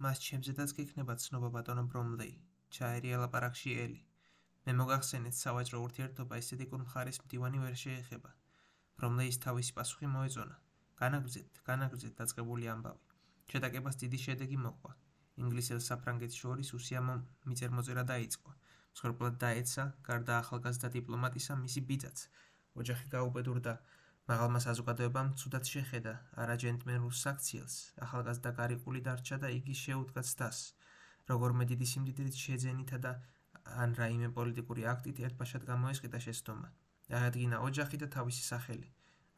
S1: მას ჩემზედაც გექნება ცნობა ბატონო ბრომლეი, ჩაერია ლაპარაკში ელი. მე მოგახსენეთ, სავაჭრო ურთიერთობა ესთეტიკურ მხარეს მდივანი ვერ შეეხება. ბრომლეის თავისი პასუხი მოეწონა. განაგრძეთ დაწყებული ამბავი. შეტაკებას დიდი შედეგი მოყვა. ინგლისელ საფრანგეთს შორის უსიამო მიწერმოწერა დაიწყო. მსხვერპლად დაეცა, გარდა ახალგაზრდა დიპლომატისა, მისი ბიძაც. ოჯახი გაუბედურდა, მაღალმა საზოგადოებამ ცუდად შეხედა არაჯენტმენურ საქციელს, ახალგაზრდა გარიყული დარჩა და იგი შეუდგა ცდას. როგორმე დიდი სიმდიდრით შეძენითა და ან რაიმე პოლიტიკური აქტით ერთბაშად გამოესყიდა შეცდომა. აღადგინა ოჯახი და თავისი სახელი.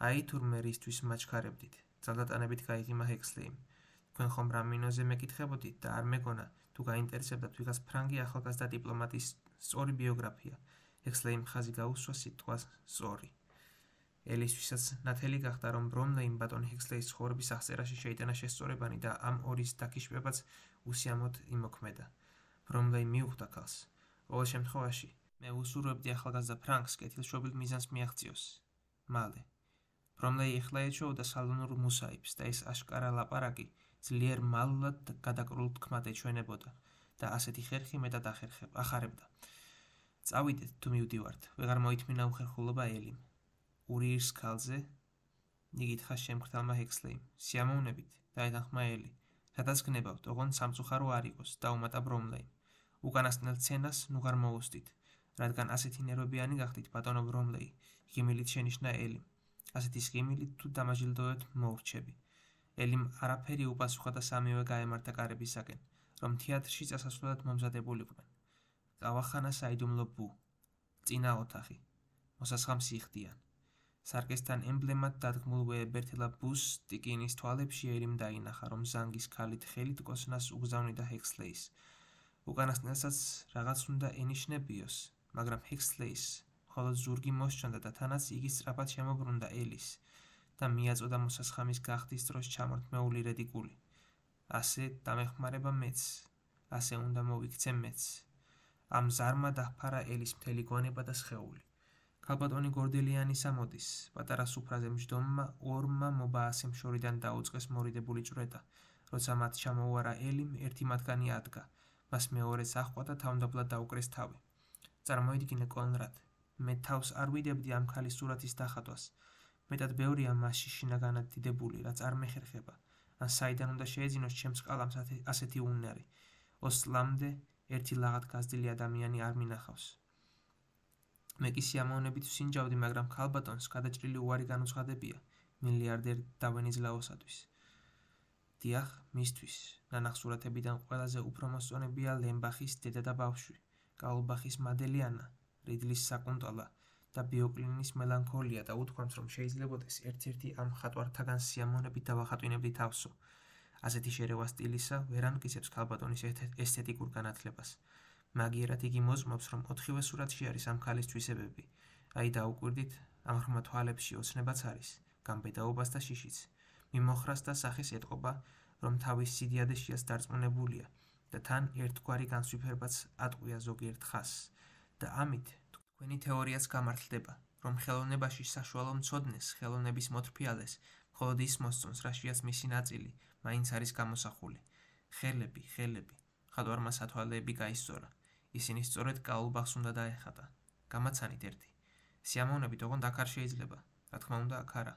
S1: აი თურმე რისთვის მაჩქარებდით, ძალდატანებით გაიღიმა ჰექსლეიმ. თქვენ ხომ რამინოზე მეკითხებოდით და არ მეგონა, თუ გაინტერესებდათ ვიღაც ფრანგი ახალგაზრდა დიპლომატის სწორი ბიოგრაფია. ჰექსლეიმ ხაზი გაუსვა სიტყვას სწორი. ელისთვისაც ნათელი გახდა, რომ ბრომლეიმ ბატონ ჰექსლეის ცხოვრების აღწერაში შეიტანა შესწორებანი და ამ ორის დაქიშვებაც უსიამოდ იმოქმედა. ბრომლეიმ მიუხვდა ქალს. ყოველ შემთხვევაში, მე უსურვებდი ახალგაზრდა ფრანგს კეთილშობილ მიზანს მიაღწიოს. მალე. ბრომლეი ეხლა ეჩვეოდა სალონურ მუსაიფს და ეს აშკარა ლაპარაკი ძლიერ მალულად გადაკრულ თქმად ეჩვენებოდა და ასეთი ხერხი მეტად ახარებდა. წავიდეთ, თუ მივდივართ, ვეღარ მოითმინა უხერხულობა ელიმ. ურიის ქალზე იგითხა შემქრთალმა ჰექსლეიმ. სიამოვნებით, დაეთანხმა ელი. სადაც გნებავთ, ოღონდ სამწუხარო არ იყოს, დაუმატა ბრომლეიმ. უკანასკნელ სცენას ნუღარ მოუსდით, რადგან ასეთი ნერვებიანი გახდით, ბატონო ბრომლეი, ღიმილით შენიშნა ელიმ. ასეთის ღიმილით თუ დამაჯილდოვებთ მოურჩები. ელიმ არაფერი უპასუხა და სამივე გაემართა კარებისაკენ, რომ თეატრში წასასვლელად მომზადებულიყვნენ. წავახანა საიდუმლო ბუ, წინა ოთახი, მოსასხამს იხდიან. სარკესთან ემბლემად დადგმულ ვეებერთელა ბუს ტიკინის თვალებში ელიმ დაინახა, რომ ზანგის ქალით ხელით კოსნას უგზავნიდა ჰექსლეის. უკანასკნელსაც რაღაც უნდა ენიშნებიოს, მაგრამ ჰექსლეის მხოლოდ ზურგი მოსჩანდა და თანაც იგი სწრაფად შემობრუნდა ელის და მიაწოდა მოსასხამის გახდის დროს ჩამორთმეული რედიკული. ასე დამეხმარება მეც, ასე უნდა მოვიქცე მეც. ამ ზარმა დაჰფარა ელის მთელი გონება და სხეული. ქალბატონი გორდელიანის ამოდის, პატარა სუფრაზე მჯდომმა ორმა მობაასემ შორიდან დაუწყეს მორიდებული ჭვრეტა. როცა მათ ჩამოუარა ელიმ, ერთი მათგანი ადგა, მას მეორეც აჰყვა და თავმდაბლად დაუკრეს თავი. წარმოიდგინე კონრად, მე თავს არ ვიდებდი ამ ქალის სურათის დახატვას. მეტად ბევრია მასში შინაგანად დიდებული, რაც არ მეხერხება. ან საიდან უნდა შეეძინოს ჩემს ყალამს ასეთი უნარი. ოსლამდე ერთი ლაღად გაზრდილი ადამიანი არ მინახავს. მე კი სიამოვნებით ვსინჯავდი, მაგრამ ქალბატონს გადაჭრილი უარი განუცხადებია, მილიარდერ დავენიზლაოსათვის. დიახ, მისთვის, ნანახსურათებიდან ყველაზე უფრო მოსწონებია ლემბახის დედა და ბავშვი, კალბახის მადელიანა, რიდლის საკუნტალა და ბიოკლინის მელანქოლია და უთქვამს, რომ შეიძლებოდეს ერთ-ერთი ამ ხატვართაგან სიამოვნებით დავახატვინებდი თავსო. ასეთი შერევა სტილისა ვერ ამტკიცებს ქალბატონის ესთეტიკურ განათლებას. მაგიერად იგი მოწმობს, რომ 4-ვე სურათში არის ამ ქალის თვისებები. აი დაუკვირდით, ამ ღრმა თვალებში ოცნებაც არის, გამბედაობას და შიშიც. მიმოხრას და სახეს ეტყობა, რომ თავის სიდიადეშიაც დარწმუნებულია და თან ერთგვარი განსვიფერბაც ატყვია ზოგიერთ ხაზს. და ამით თქვენი თეორიაც გამართლდება, რომ ხელოვნებაში საშუალო მცოდნეს, ხელოვნების მოთრფიალეს, მხოლოდ ის მოსწონს, რაშიაც მისი ნაწილი მაინც არის გამოსახული. ხელები, ხატვარმა სათვალეები გაისწორა. ისინი სწორედ კაულბახს უნდა დაეხატა. გამაცანით ერთი. სიამოვნებით, ოღონდ აქ არ შეიძლება. რა თქმა უნდა, აქ არა.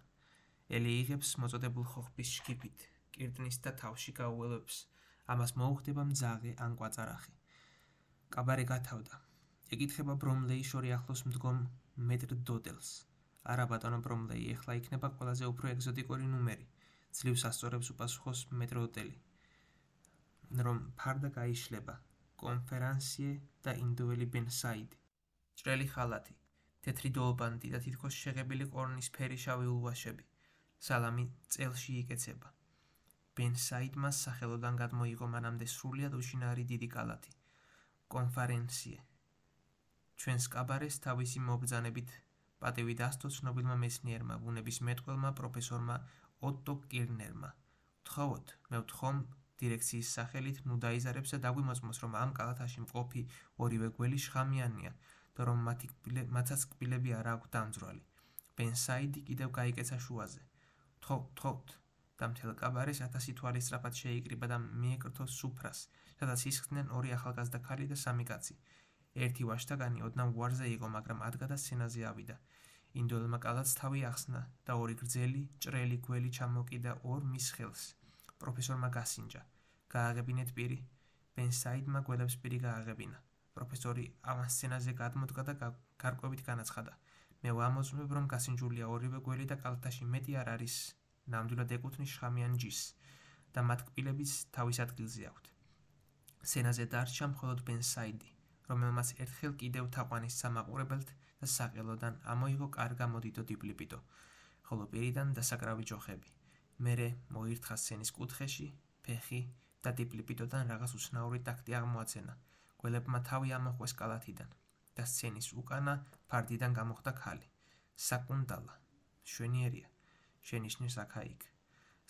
S1: ელი იღებს მოწოდებულ ხოხბის შქიფით, კირტნის და თავში გაუველებს. ამას მოუხდება მძაღე ან კვაწარახი. კაბარე გათავდა. ეკითხება ბრომლეი შორი ახლოს მდგომ მეტრ დოდელს. არა ბატონო ბრომლეი, ეხლა იქნება ყველაზე უფრო ეგზოტიკური ნუმერი. ძლივს ასწორებს უპასუხოს მეტრ დოდელი. რომ ფარდა გაიშლება. კონფერანსიე და ინდოელი ბენსაიდი. ჭრელი ხალათი, თეთრი დოლბანდი და თითქოს შეღებილი ყორნის ფერი შავი ულვაშები. სალამი წელში იკეცება. ბენსაიდმა სახელოდან გადმოიღო მანამდე სრულიად უშინარი დიდი კალათი. კონფერენსიე. ჩვენს კაბარეს თავისი მობრძანებით პატივი დასდო ცნობილმა მეცნიერმა, ბუნების მეტყველმა პროფესორმა ოტო კირნერმა. ვთხოვოთ, მე ვთხოვ დირექციის სახელით ნუ დაიზარებს და დაგვიმოწმოს, რომ ამ კალათაში მყოფი ორივე გველი შხამიანია და რომ მათაც კბილები არ აქვს დამძრალი. ბენსაიდი კიდევ გაიკეცა შუაზე. ვთხოვთ და მთელ კაბარეს 1000 თვალი სწრაფად შეიკრიბა და მიეკრთო სუფრას, სადაც ისხდნენ ორი ახალგაზრდა ქალი და 3 კაცი. ერთი ვაშთაგანი ოდნავ უარზე იყო, მაგრამ ადგა და სცენაზე ავიდა. ინდოელმა კალათს თავი ახსნა და ორი გრძელი, ჭრელი გველი ჩამოკიდა ორ მის ხელს. პროფესორმა გასინჯა. გააღებინეთ პირი. ბენსაიდმა გველებს პირი გააღებინა. პროფესორი ავანსცენაზე გადმოდგა და გარკვევით განაცხადა. მე ვამოწმებ, რომ გასინჯულია ორივე გველი და კალათაში მეტი არ არის. ნამდვილად ეკუთვნის შხამიან ჯიშს და მათ კბილებიც თავის ადგილზე აქვთ. სცენაზე დარჩა მხოლოდ ბენსაიდი, რომელმაც ერთხელ კიდევ თაყვანის სამაყურებელთ და საყელოდან ამოიღო კარგა მოდიდო დიპლიპიტო, ხოლო პირიდან დასაკრავი ჯოხები. მერე მოირთხა სცენის კუთხეში, ფეხი და დიპლიპიტოდან რაღაც უცნაური ტაქტი აღმოაჩენა. გველებმა თავი ამოხვეს კალათიდან და სცენის უკანა ფარდიდან გამოხდა ქალი. საკუნტალა, შვენიერია, შენიშნეს აქა-იქ.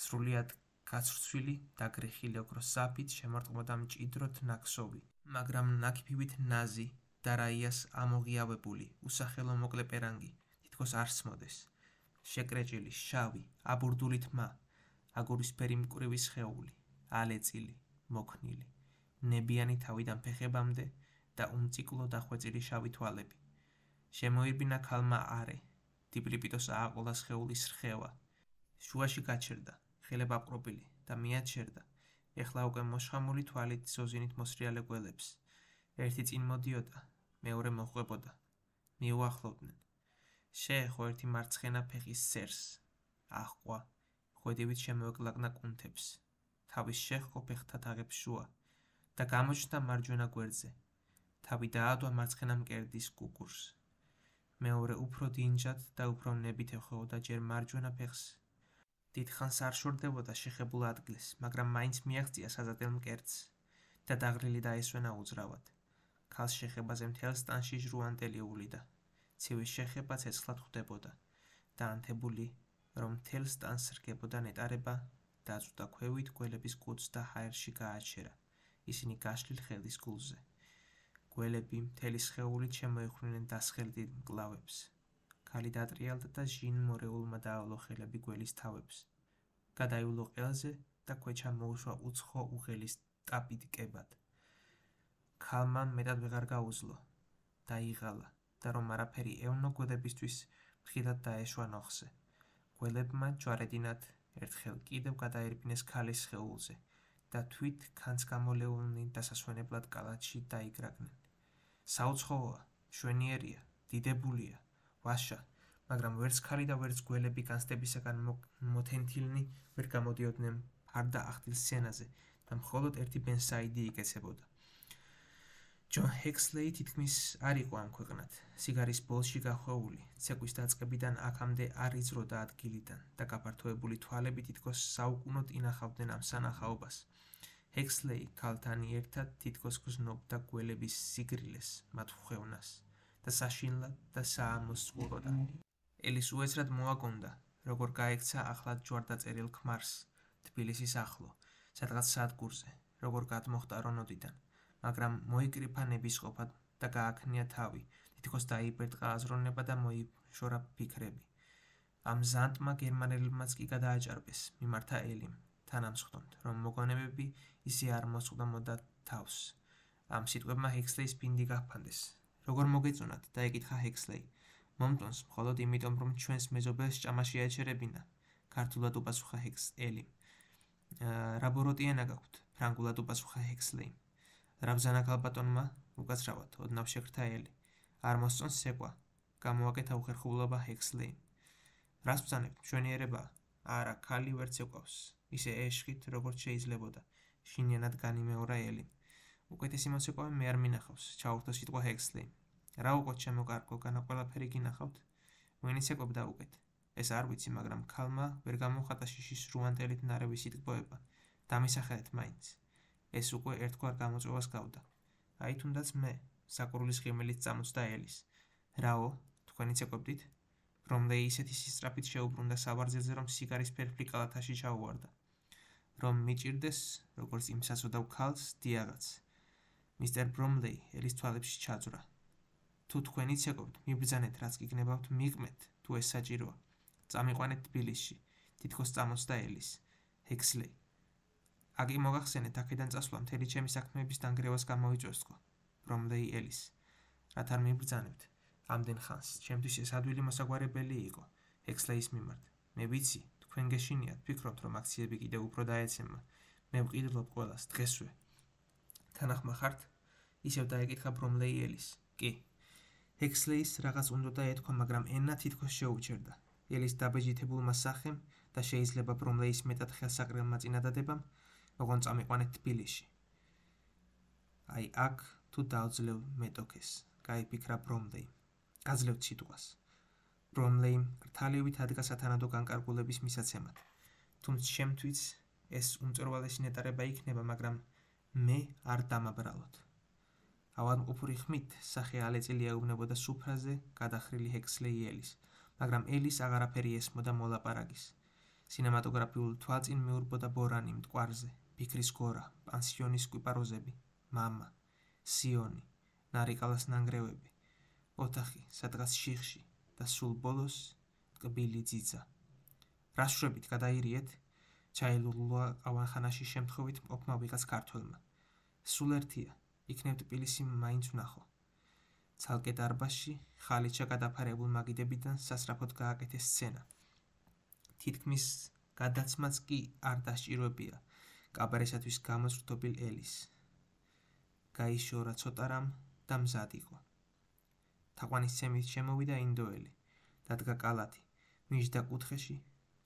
S1: სრულიად გაცრცვილი, დაგრეხილი ოქროს საფით შემორტყმოდა მჭიდროდ ნაკსოვი, მაგრამ ნაკიფივით ნაზი და რაიას ამოღიავებული, უსახელო მოკლე პერანგი, თითქოს არ სმოდეს. შეკრეჭილი, შავი, აბურდული თმა, აგურისფერი მკვრივი სხეული, ალეწილი, მოქნილი, ნებიანი თავიდან ფეხებამდე და უმციკლო დახვეწილი შავი თვალები. შემოირბინა ქალმა არე, დიპლიპიტოს ააყოლა სხეულის რხევა, შუაში გაჩერდა, ხელება აპყრობილი და მიაჩერდა. ეხლა უკვე მოშხამული თვალით ზოზინით მოსრიალე გველებს. ერთი წინ მოდიოდა, მეორე მოხვებოდა. მიუახლოვდნენ. შეეხო ერთი მარცხენა ფეხის სერს. აჰყვა, ხვედივით შემოეკლაკნა კუნთებს. თავის შეჰყო ფეხთა თაღებს შუა და გამოჩნდა მარჯვენა გვერდზე. თავი დაადვა მარცხენა მკერდის კუκურს. მეორე უფრო დინჯად და უფრო ნებით ეხებოდა ჯერ მარჯვენა ფეხს. დიდხანს არ შორდებოდა შეხებულ ადგილს, მაგრამ მაინც მიაღწია საზადელ მკერდს და დაღრილი დაესვენა უძრავად. ქალს შეხებაზე მთელ სტანში ჟრუანტელი უვლიდა. ცივი შეხება ცეცხლად ხვდებოდა და ანთებული, რომ მთელ სტანს რგებოდა ნეტარება, დაწვდა ქვევით გველების კუდს და ჰაერში გააჩერა. ისინი გაშლილ ხელის გულზე. გველები მთელი სხეულით შემოეხვრნენ დასხელდით მკლავებს. ქალი დატრიალდა და ჟინ მორეულმა დაავლო ხელები გველის თავებს. გადაივლო ყელზე და ქვეჩა მოუშვა უცხო უღელის ტაპიტკებად. ქალმა მეტად ვეღარ გაუძლო. დაიღალა და რომ არაფერი ევნო გველებისთვის მხილად დაეშვა ნოხზე. გველებმა ჯვარედინად ერთხელ კიდევ გადაერბინეს ქალის სხეულზე და თვით ქანს გამოლეულნი დასასვენებლად კალათში დაიგრაგნენ. საუცხოა, მშვენიერია, დიდებულია, ვაშა, მაგრამ ვერც ქალი და ვერც გველები განსტებისაგან მოთენთილნი ვერ გამოდიოდნენ ფარდა ახდილ სცენაზე და მხოლოდ ერთი ბენსაიდი იკეცებოდა. ჯონ ჰექსლეი თითქმის არ იყო ამ ქვეყნად, სიგარის ბოლში გახვეული, ცეკვის დაწყებიდან აქამდე არ იზროდა ადგილიდან და გაფართოებული თვალები თითქოს საუკუნოდ ინახავდნენ ამ სანახაობას. ჰექსლეი ქალთან ერთად თითქოს გრძნობდა გველების სიგრილეს, მათ ხვევნას და საშინლად და საამოს წყუროდა. ელის უეცრად მოაგონდა, როგორ გაექცა ახლად ჯვარდაწერილ ქმარს, თბილისის ახლო, სადღაც სადგურზე, როგორ გადმოხდა რონოდიდან, მაგრამ მოიკრიფა ნებისყოფად და გააქნია თავი, თითქოს დაიბერტყა აზროვნება და მოიშორა ფიქრები. ამ ზანტმა გერმანელებმაც კი გადააჭარბეს, მიმართა ელიმ, თანამსხდომთ, რომ მოგონებები ისე არ მოსყდამოდა თავს. ამ სიტყვებმა ჰექსლეის ბინდი გაფანდეს. როგორ მოგეწონათ, დაეკითხა ჰექსლეი. მომწონს მხოლოდ იმიტომ, რომ ჩვენს მეზობელს ჭამაში აეჩერებინა, ქართულად უპასუხა ელიმ. რა ბოროტიანა გაქვთ, ფრანგულად უპასუხა ჰექსლეიმ. რა ბრძანა ქალბატონმა, უკაცრავად, ოდნავ შეკრთა ელი. არ მოსწონს სეკვა, გამოაკეთა უხერხულობა ჰექსლეიმ. რას ბრძანებთ, მშვენიერებაა? არა, ქალი ვერც ეკავს, ისე ეშხით, როგორც შეიძლებოდა, შინიანად განიმეორა ელიმ. უკეთესი მოცეკვავი მე არ მინახავს, ჩაურთო სიტყვა ჰექსლეიმ. რა უყოთ ჩემო კარგო, განა ყველაფერი გინახავთ? ვინიც ეკობ დაუკეთ. ეს არ ვიცი, მაგრამ ქალმა ვერ გამოხატა შიშის რუანტელით ნარევი სიტყვება. დამისახელეთ მაინც. ეს უკვე ერთგვარ გამოწვევას გავდა. აი თუნდაც მე, საკურლის ღიმილით წამოწდა ელის. რაო, თქვენიც ეკობდით? რომლეი ისეთი სისწრაფით შეუბრუნდა საბარძელზე, რომ სიგარის ფერფლი კალათაში ჩაუვარდა. რომ მიჭირდეს, როგორც იმ სასოდავ ქალს, დიაღაც. მისტერ ბრომლეი ელის თვალებში ჩაძვრა. თუ თქვენიც ეკობთ, მიბრძანეთ, რაც გიგნებავთ, მიყმეთ, თუ ეს საჭიროა. წამიყვანეთ თბილისში, თითქოს წამოწდა ელის. ჰექსლეი. აგი მოგახსენეთ, აქედან წასვლა მთელი ჩემი საქმეების დანგრევას გამოიწვევსო. ბრომლეი ელის. რაც არ მიბრძანებთ, ამდენ ხანს, ჩემთვის ეს ადვილი მოსაგვარებელი იყო, ჰექსლეის მიმართ. მე ვიცი, თქვენ გეშინიათ, ფიქრობთ, რომ აქციები კიდევ უფრო დაეცემა. მე ვყიდულობ ყველას, დღესვე. თანახმა ხართ? ისევ დაეკითხა ბრომლეი ელის. კი. ჰექსლეის რაღაც უნდოდა ეთქვა, მაგრამ ენა თითქოს შეუჩერდა. ელის დაბეჯითებულმა სახემ და შეიძლება ბრომლეის მეტად ხელსაყრელმა წინადადებამ, ოღონ წამიყვანეთ თბილისში. აი აქ თუ დავძლევ მეტოქეს, გაიფიქრა ბრომლეი. გაძლევთ სიტყვას. ბრომლეიმ კრთალივით ადგა სათანადო განკარგულების მისაცემად. თუმცა შემთვიც ეს უმწვერვალესი ნეტარება იქნება, მაგრამ მე არ დამაბრალოთ. ავადმყოფური ხმით სახე ალეწილი ეუბნებოდა სუფრაზე გადახრილი ჰექსლეი ელის, მაგრამ ელის აღარაფერი ესმოდა მოლაპარაკის. სინემატოგრაფიულ თვალწინ მიურბოდა ბორანი მტკვარზე, ფიქრის გორა, პანსიონის კვიპაროზები, მამა, სიონი, ნარიკალას ნანგრევები, ოთახი, სადღაც შიხში და სულ ბოლოს ტკბილი ძიძა. რას შვებით, გადაირიეთ? ჩაილურლუა ყავანხანაში შემთხვევით მყოფმა ვიღაც ქართველმა. სულ ერთია, იქნებ თბილისი მაინც ვნახო. ცალკე დარბაზში, ხალიჩა გადაფარებულ მაგიდებიდან სასწრაფოდ გააკეთეს სცენა. თითქმის გადაცმაც კი არ დასჭიროებია კაბარესათვის გამოზრდობილ ელის. გაიშორა ცოტა რამ და მზად იყო. თაყვანისცემით შემოვიდა ინდოელი. დადგა კალათი. მიჯდა კუთხეში,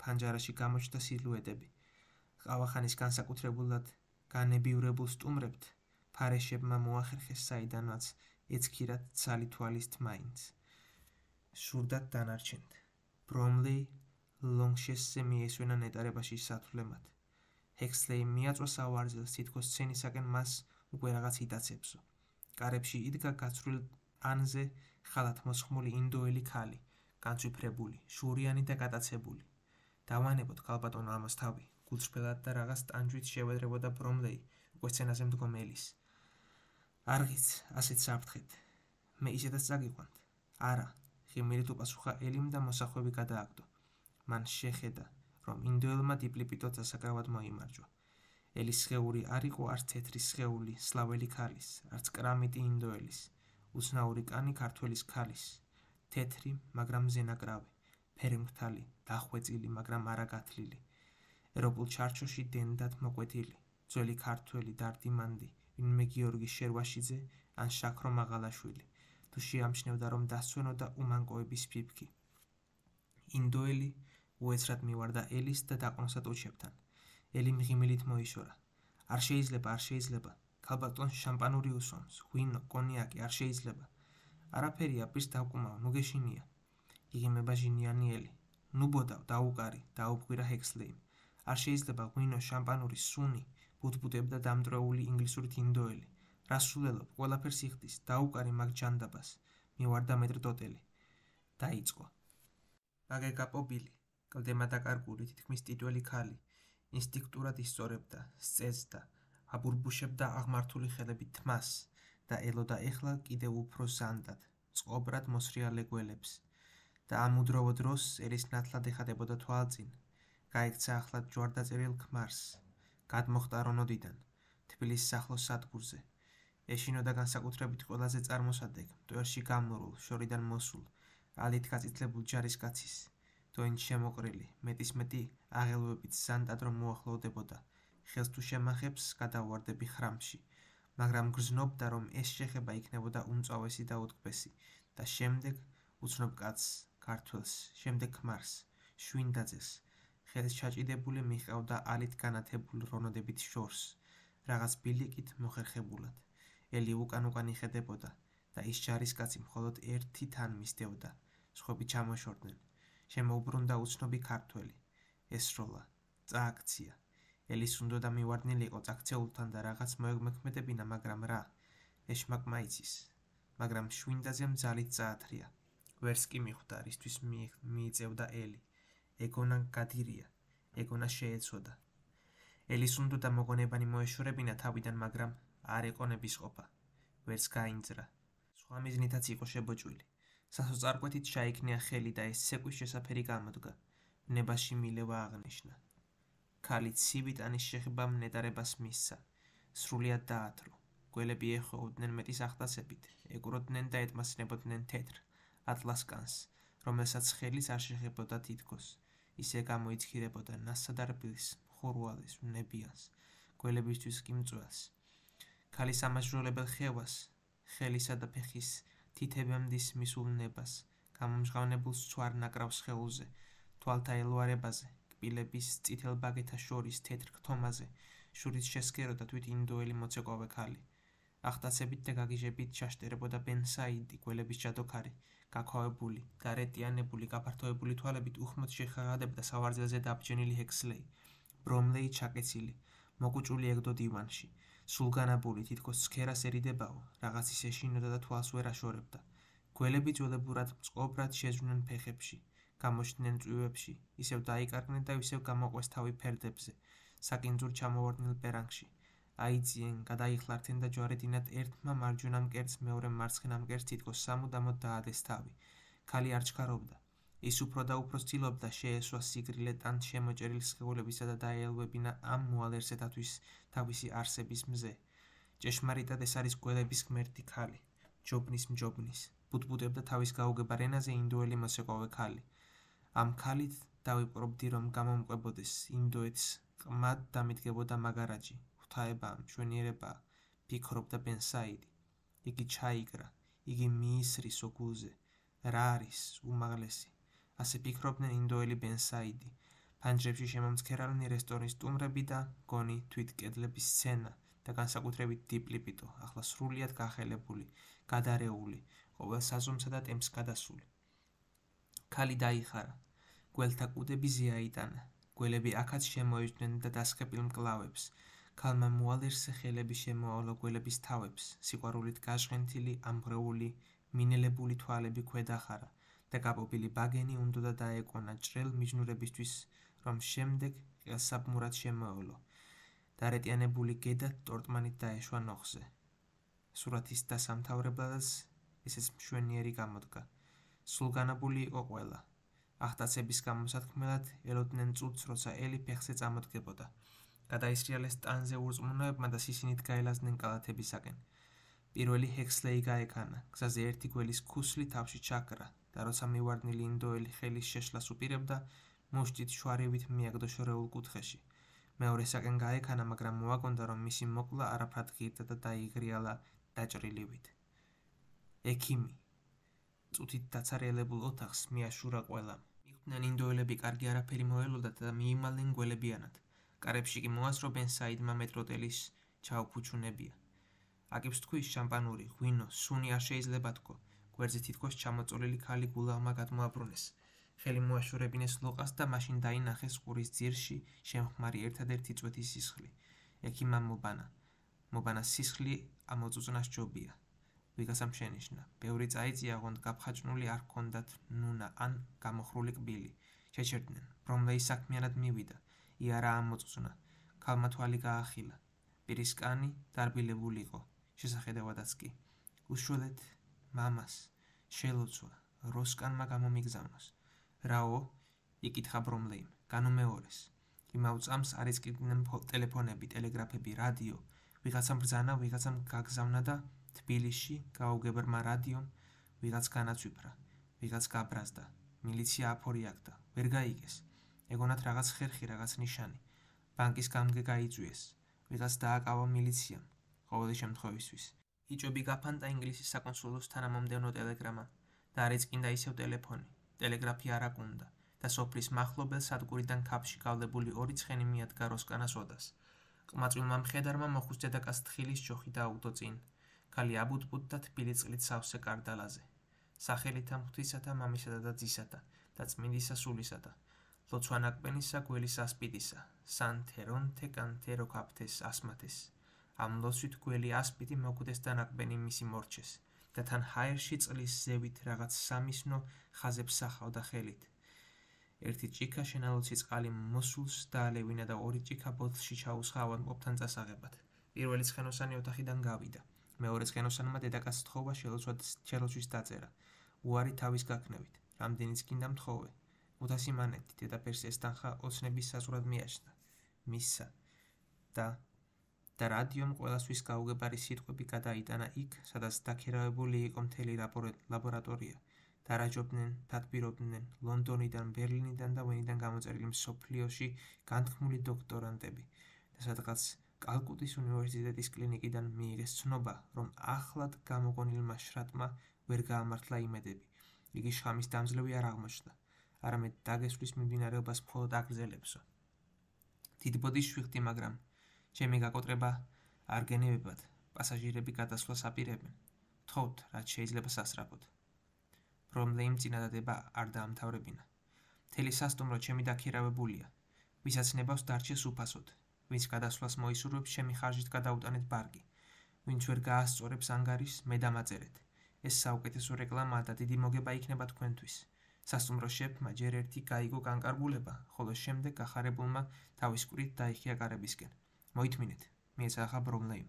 S1: ფანჯარაში გამოჩნდა სილუეტები. ყავახანის განსაკუთრებულად განებივრებულ სტუმრებთ ფარეშებმა მოახერხეს საიდანაც ეცქირათ ცალი თვალის თმაინც. სურდათ დანარჩენთ. ბრომლეი ლონგშესზე მიესვენა ნეტარებაში სათვლემად. ჰექსლეი მიაწვა სავარძელს თითქოს სცენისაკენ მას უკვე რაღაც იტაცებსო. კარებში იდგა გაცრუილ ანზე ხალათ მოსხმული ინდოელი ქალი, განცვიფრებული, შურიანი და გატაცებული. დავანებოთ ქალბატონო ამას თავი, გულწრფელად და რაღაც ტანჯვით შევედრებოდა ბრომლეი უკვე სცენაზე მდგომ ელის. არღიც, ასეთ საფრთხეთ. მე ისედაც წაგიყვანთ. არა, ხიმერით უპასუხა ელიმ და მოსახვევი გადააგდო. მან შეხედა, რომ ინდოელმა დიპლიპიტო დასაკრავად მოიმარჯვა. ელის სხეული არ იყო არც თეთრი სხეული სლაველი ქალის, არც კრამიტი ინდოელის, უცნაური კანი ქართველის ქალის, თეთრი, მაგრამ მზენაკრავი, ფერმრთალი, დახვეწილი, მაგრამ არაგათლილი. ეროპულ ჩარჩოში დენდად მოკვეთილი, ძველი ქართველი დარდიმანდი, ვინმე გიორგი შერვაშიძე ან შაქრო მაღალაშვილი, თუ შეამჩნევდა რომ დასვენოდა უმანკოების ფიფქი. ინდოელი უეცრად მივარდა ელის და დაყნოსა ტუჩებთან. ელი მღიმილით მოიშორა. არ შეიძლება, ქალბატონს შამპანური უსვამს, ღვინო, კონიაკი, არ შეიძლება. არაფერია, პირს დავკუმაო, ნუ გეშინია. იღიმება ჟინიანი ელი. ნუ ბოდავ, დაუკარი, დაუპყვირა ჰექსლეიმ. არ შეიძლება ღვინო, შამპანური, სუნი, ბუთბუთებდა დამტრეული ინგლისურით ინდოელი. რა სულელობ, ყველაფერს იხდის, დაუკარი მაგ ჯანდაბას. მივარდა მეტრდოტელი. დაიწყო. მაგე გაპობილი, კლდემა დაკარგული, თითქმის ტიტველი ქალი. ინსტინქტურად ისწორებდა, სწეცდა, აბურბუშებდა აღმართული ხელებით თმას და ელოდა ეხლა კიდევ უფრო ზანდად, წყობრად მოსრიალე გველებს. და ამ უდროვო დროს ელის ნათლად ეხადებოდა თვალწინ. გაიქცა ახლად ჯვარდაწერილ ქმარს. გადმოხტა რონოდიდან, თბილისის ახლოს სადგურზე. ეშინოდა განსაკუთრებით ყველაზე წარმოსადეგ, მტვერში გამნორულ, შორიდან მოსულ, ალით გაწითლებულ ჯარისკაცის. დოინც შემოყრილი, მეტისმეტი აღელვებით ზანდად რომ მოახლოვდებოდა. ხელს თუ შემახებს, გადავარდები ხრამში. მაგრამ გრძნობდა, რომ ეს შეხება იქნებოდა უმწვავესი და უტკბესი და შემდეგ უცნობ კაცს, ქართველს, შემდეგ ქმარს, შვინდაძეს, ხელს ჩაჭიდებული მიყავდა ალით განათებულ რონოდებით შორს, რაღაც ბილიკით მოხერხებულად. ელი უკან იხედებოდა და ის ჯარისკაცი მხოლოდ ერთი თან მისდევდა, სხვები ჩამოშორდნენ. შემოუბრუნდა უცნობი ქართველი. ესროლა, წააქცია. ელის უნდოდა მივარდნილიყო წაქცეულთან და რაღაც მოეგმექმედებინა, მაგრამ რა, ეშმაკმა იცის. მაგრამ შვინდაზემ ძალით წაათრია. ვერს კი მიხვდა, რისთვის მიიწევდა ელი. ეგონა გადირია, ეგონა შეეცოდა. ელის უნდოდა მოგონებანი მოეშორებინა თავიდან, მაგრამ არ ეყონების ყოფა. ვერს გაინძრა. სხვა მიზნითაც იყო შებოჭვილი. სასოწარკვეთით ჩაიქნია ხელი და ეს ცეკვის შესაფერი გამოდგა. ნებაში მილევა აღნიშნა. ქალი ცივით ანის შეხებამ ნეტარებას მისცა. სრულიად დაათრო. გველები ეხოვდნენ მეტის ახტაცებით, ეკუროდნენ და ეთმასნებოდნენ თეთრ ატლასკანს, რომელსაც ხელის არ შეხებოდა თითქოს. ისე გამოიცხირებოდა ნასადარბილს, ხურვალეს, ნებიანს, გველებისთვის კი მწველს. ქალის ამაჟროლებელ ხევას, ხელისა და ფეხის თითებემდის მისულ ნებას, გამომჟღავნებულ სცვარ ნაკრავს სხეულზე, თვალთა ელვარებაზე, კბილების წითელ ბაგეთა შორის თეთრ ქთომაზე, შურით შესქეროდა თვით ინდოელი მოცეკვავე ქალი. ახტაცებით და გაგიჟებით ჩაშტერებოდა ბენსაიდი, გველების ჯადოქარი, გაქავებული, გარეტიანებული, გაფართოებული თვალებით უხმოდ შეხაღადებდა სავარძელზე დაბჯენილი ჰექსლეი. ბრომლეი ჩაკეცილი, მოკუჭული ეგდო დივანში. სულგანაბული, თითქოს სქერას ერიდებაო, რაღაცის ეშინოდა და თვალს ვერ აშორებდა. გველები ძველებურად წყობრად შეძვნენ ფეხებში, გამოჩნდნენ წვივებში, ისევ დაიკარგნენ და ისევ გამოყვეს თავი ფერდებზე, საკინძურ ჩამოვარდნილ პერანგში. აიწიენ, გადაიხლართენ და ჯვარედინად ერთმა მარჯვენა მკერდს მეორე მარცხენა მკერდს თითქოს სამუდამოდ დაადეს თავი. ქალი არ ჩქარობდა. ის უფრო და უფრო ცდილობდა შეესვა სიგრილე ტანთ შემოჭერილ სხეულებისა და დაეელვებინა ამ მოალერსეთათვის თავისი არსების მზე. ჭეშმარიტად ეს არის გველების ღმერთი ქალი, მჯობნის, ბუტბუტებდა თავის გაუგებარ ენაზე ინდოელი მოსეკვავე ქალი. ამ ქალით დავიპყრობდი, რომ გამომყვებოდეს ინდოეთს ყმად დამიდგებოდა მაგარაჯი. ღვთაება, მშვენიერებაა, ფიქრობდა ბენსაიდი. იგი ჩაიგრა, იგი მიისრის ოგულზე. რა არის უმაღლესი? ასე ფიქრობდნენ ინდოელი ბენსაიდი. ფანჯრებში შემომცქერალნი რესტორნის სტუმრები და გონი თვით კედლების სცენა და განსაკუთრებით დიპლიპიტო, ახლა სრულიად გახელებული, გადარეული, ყოველ საზომსა და ტემპს გადასული. ქალი დაიხარა, გველთა კუდები ზეაიტანა, გველები აქაც შემოეჯდნენ და დასხებილ მკლავებს. ქალმა მოალერსე ხელები შემოავლა გველების თავებს, სიყვარულით გაჟღენთილი, ამღრეული, მინელებული თვალები ქვედახარა და გაპობილი ბაგენი უნდა დაეკონა ჭრელ მიჯნურებისთვის, რომ შემდეგ ყელსაბმურად შემოევლო. დარეტიანებული გედა ტორტმანით დაეშვა ნოხზე. სურათის დასამთავრებლადაც ესეც მშვენიერი გამოდგა. სულგანებული იყო ყველა. ახტაცების გამოსათქმელად ელოდნენ წუთს, როცა ელი ფეხზე წამოდგებოდა. გადაისრიალეს ტანზე ურწმუნოებმა და სისინით გაელაზდნენ კალათებისაკენ. პირველი ჰექსლეი გაეკანა, გზაზე ერთი გველის ქუსლი თავში ჩაქრა და როცა მივარდნილი ინდოელი ხელის შეშლას უპირებდა, მუშტით შუარივით მიაგდო შორეულ კუთხეში. მეორესაკენ გაეკანა, მაგრამ მოაგონდა, რომ მისი მოკლა არაფრად ღირდა და დაიღრიალა დაჭრილივით. ექიმი. წუთით დაცარიელებულ ოთახს მიაშურა ყველამ. მიხვდნენ ინდოელები კარგი არაფერი მოელოდა და მიიმალნენ გველებიანად. კარებში კი მოასრობენ საიდმა მეტროტელის ჩაუფუჩუნებია. აკებს თქვის შამპანური, ღვინო, სუნი არ შეიძლება თქო. გვერდზე თითქოს ჩამოწოლილი ქალი გულავმა გადმოაბრუნეს. ხელი მოაშორებინეს ლოყას და მაშინ დაინახეს ყურის ძირში შემხმარი ერთადერთი წვეთი სისხლი. ექიმამ მობანა სისხლი ამოწუწნას ჯობია. ვიღაცამ შენიშნა. ბევრი წაიწია, ღონდ გაფხაჭნული არ ჰქონდათ ნუნა ან გამოხრული კბილი. შეჩერდნენ. ბრომლეი საქმიანად მივიდა. იარა ამოწუწნა. ქალმა თვალი გაახილა. პირის კანი დარბილებული იყო. შესახედავადაც კი. უშველეთ მამას შელოცვა, როსკანმა გამომიგზავნოს. რაო? იკითხა ბრომლეიმ. განუმეორეს. იმავ წამს არ იწკიდნენ ტელეფონები, ტელეგრაფები, რადიო. ვიღაცამ ბრძანა, ვიღაცამ გაგზავნა და თბილისში გაუგებრმა რადიომ ვიღაც განაცვიფრა, ვიღაც გაბრაზდა. მილიცია აფორიაკდა, ვერ გაიგეს. ეგონათ რაღაც ხერხი, რაღაც ნიშანი. ბანკის გამგე გაიწვიეს. ვიღაც დააკავა მილიციამ, ყოველი შემთხვევისთვის. იჭობი გაფანტა ინგლისის საკონსულოს თანამომდევნო ტელეგრამა და არ ეწკინდა ისევ ტელეფონი. ტელეგრაფი არ აკუნდა და სოფლის მახლობელ სადგურიდან ქაფში გავლებული ორი ცხენი მიადგა როსკანას ოდას. ყმაწვილმა მხედარმა მოხუს დედაკას თხილის ჯოხი დაუგდო წინ. ქალი აბუტბუტდა თბილი წყლით სავსე კარდალაზე. სახელითა ღვთისათა, მამისათა და ძისათა და წმინდისა სულისათა. ლოცვა ნაკბენისა, გველის ასპიდისა, სანთე რონთე კანთე როქაფთეს ასმათეს. ამ ლოცვით გველი ასპიდი მოკვდეს და ნაკბენი მისი მორჩეს და თან ჰაერში წყლის ზევით რაღაც სამისნო ხაზებს სახავდა ხელით. ერთი ჭიქა შენალოცი წყალი მოსულს დაალევინა და ორი ჭიქა ბოთლში ჩაუსხა ავადმყოფთან წასაღებად. პირველი ცხენოსანი ოთახიდან გავიდა. მეორე ცხენოსანმა დედაკას თხოვა შელოცვის დაწერა. უარი თავის გაქნევით. რამდენიც გინდა მთხოვე. 500 მანეთი დედაფერს ესტანხა ოცნების საზღვრად მიაჩნდა. მისსა და რადიომ ყველასთვის გაუგებარი სიტყვები გადაიტანა იქ, სადაც დაქირავებული იყო მთელი ლაბორატორია. დარაჯობდნენ, დათბირობდნენ ლონდონიდან, ბერლინიდან და ვენიდან გამოწერილი მსოფლიოში განთქმული დოქტორანტები და სადღაც კალკუტის უნივერსიტეტის კლინიკიდან მიიღეს ცნობა, რომ ახლად გამოგონილმა შრატმა ვერ გაამართლა იმედები. იგი შხამის დამძლევი არ აღმოჩნდა, არამედ დაგესვლის მიმდინარეობას მხოლოდ აგრძელებსო. დიდბოდი შვიხდი, მაგრამ ჩემი გაკოტრება არ გენებებად, პასაჟირები გადასვლას აპირებენ. თხოვთ, რაც შეიძლება სასწრაფოდ. ბრომლეიმ წინადადება არ დაამთავრებინა. მთელი სასტუმრო ჩემი დაქირავებულია. ვისაც ნებავს დარჩეს უფასოდ. ვინც გადასვლას მოისურვებს, ჩემი ხარჯით გადაუტანეთ ბარგი. ვინც ვერ გაასწორებს ანგარის, მე დამაწერეთ. ეს საუკეთესო რეკლამაა და დიდი მოგება იქნება თქვენთვის. სასტუმრო შეფმა ჯერ ერთი გაიგო განკარგულება, ხოლო შემდეგ გახარებულმა თავის კვირით დაიხია კარებისკენ. მოითმინეთ, მიეცახა ბრომლეიმ.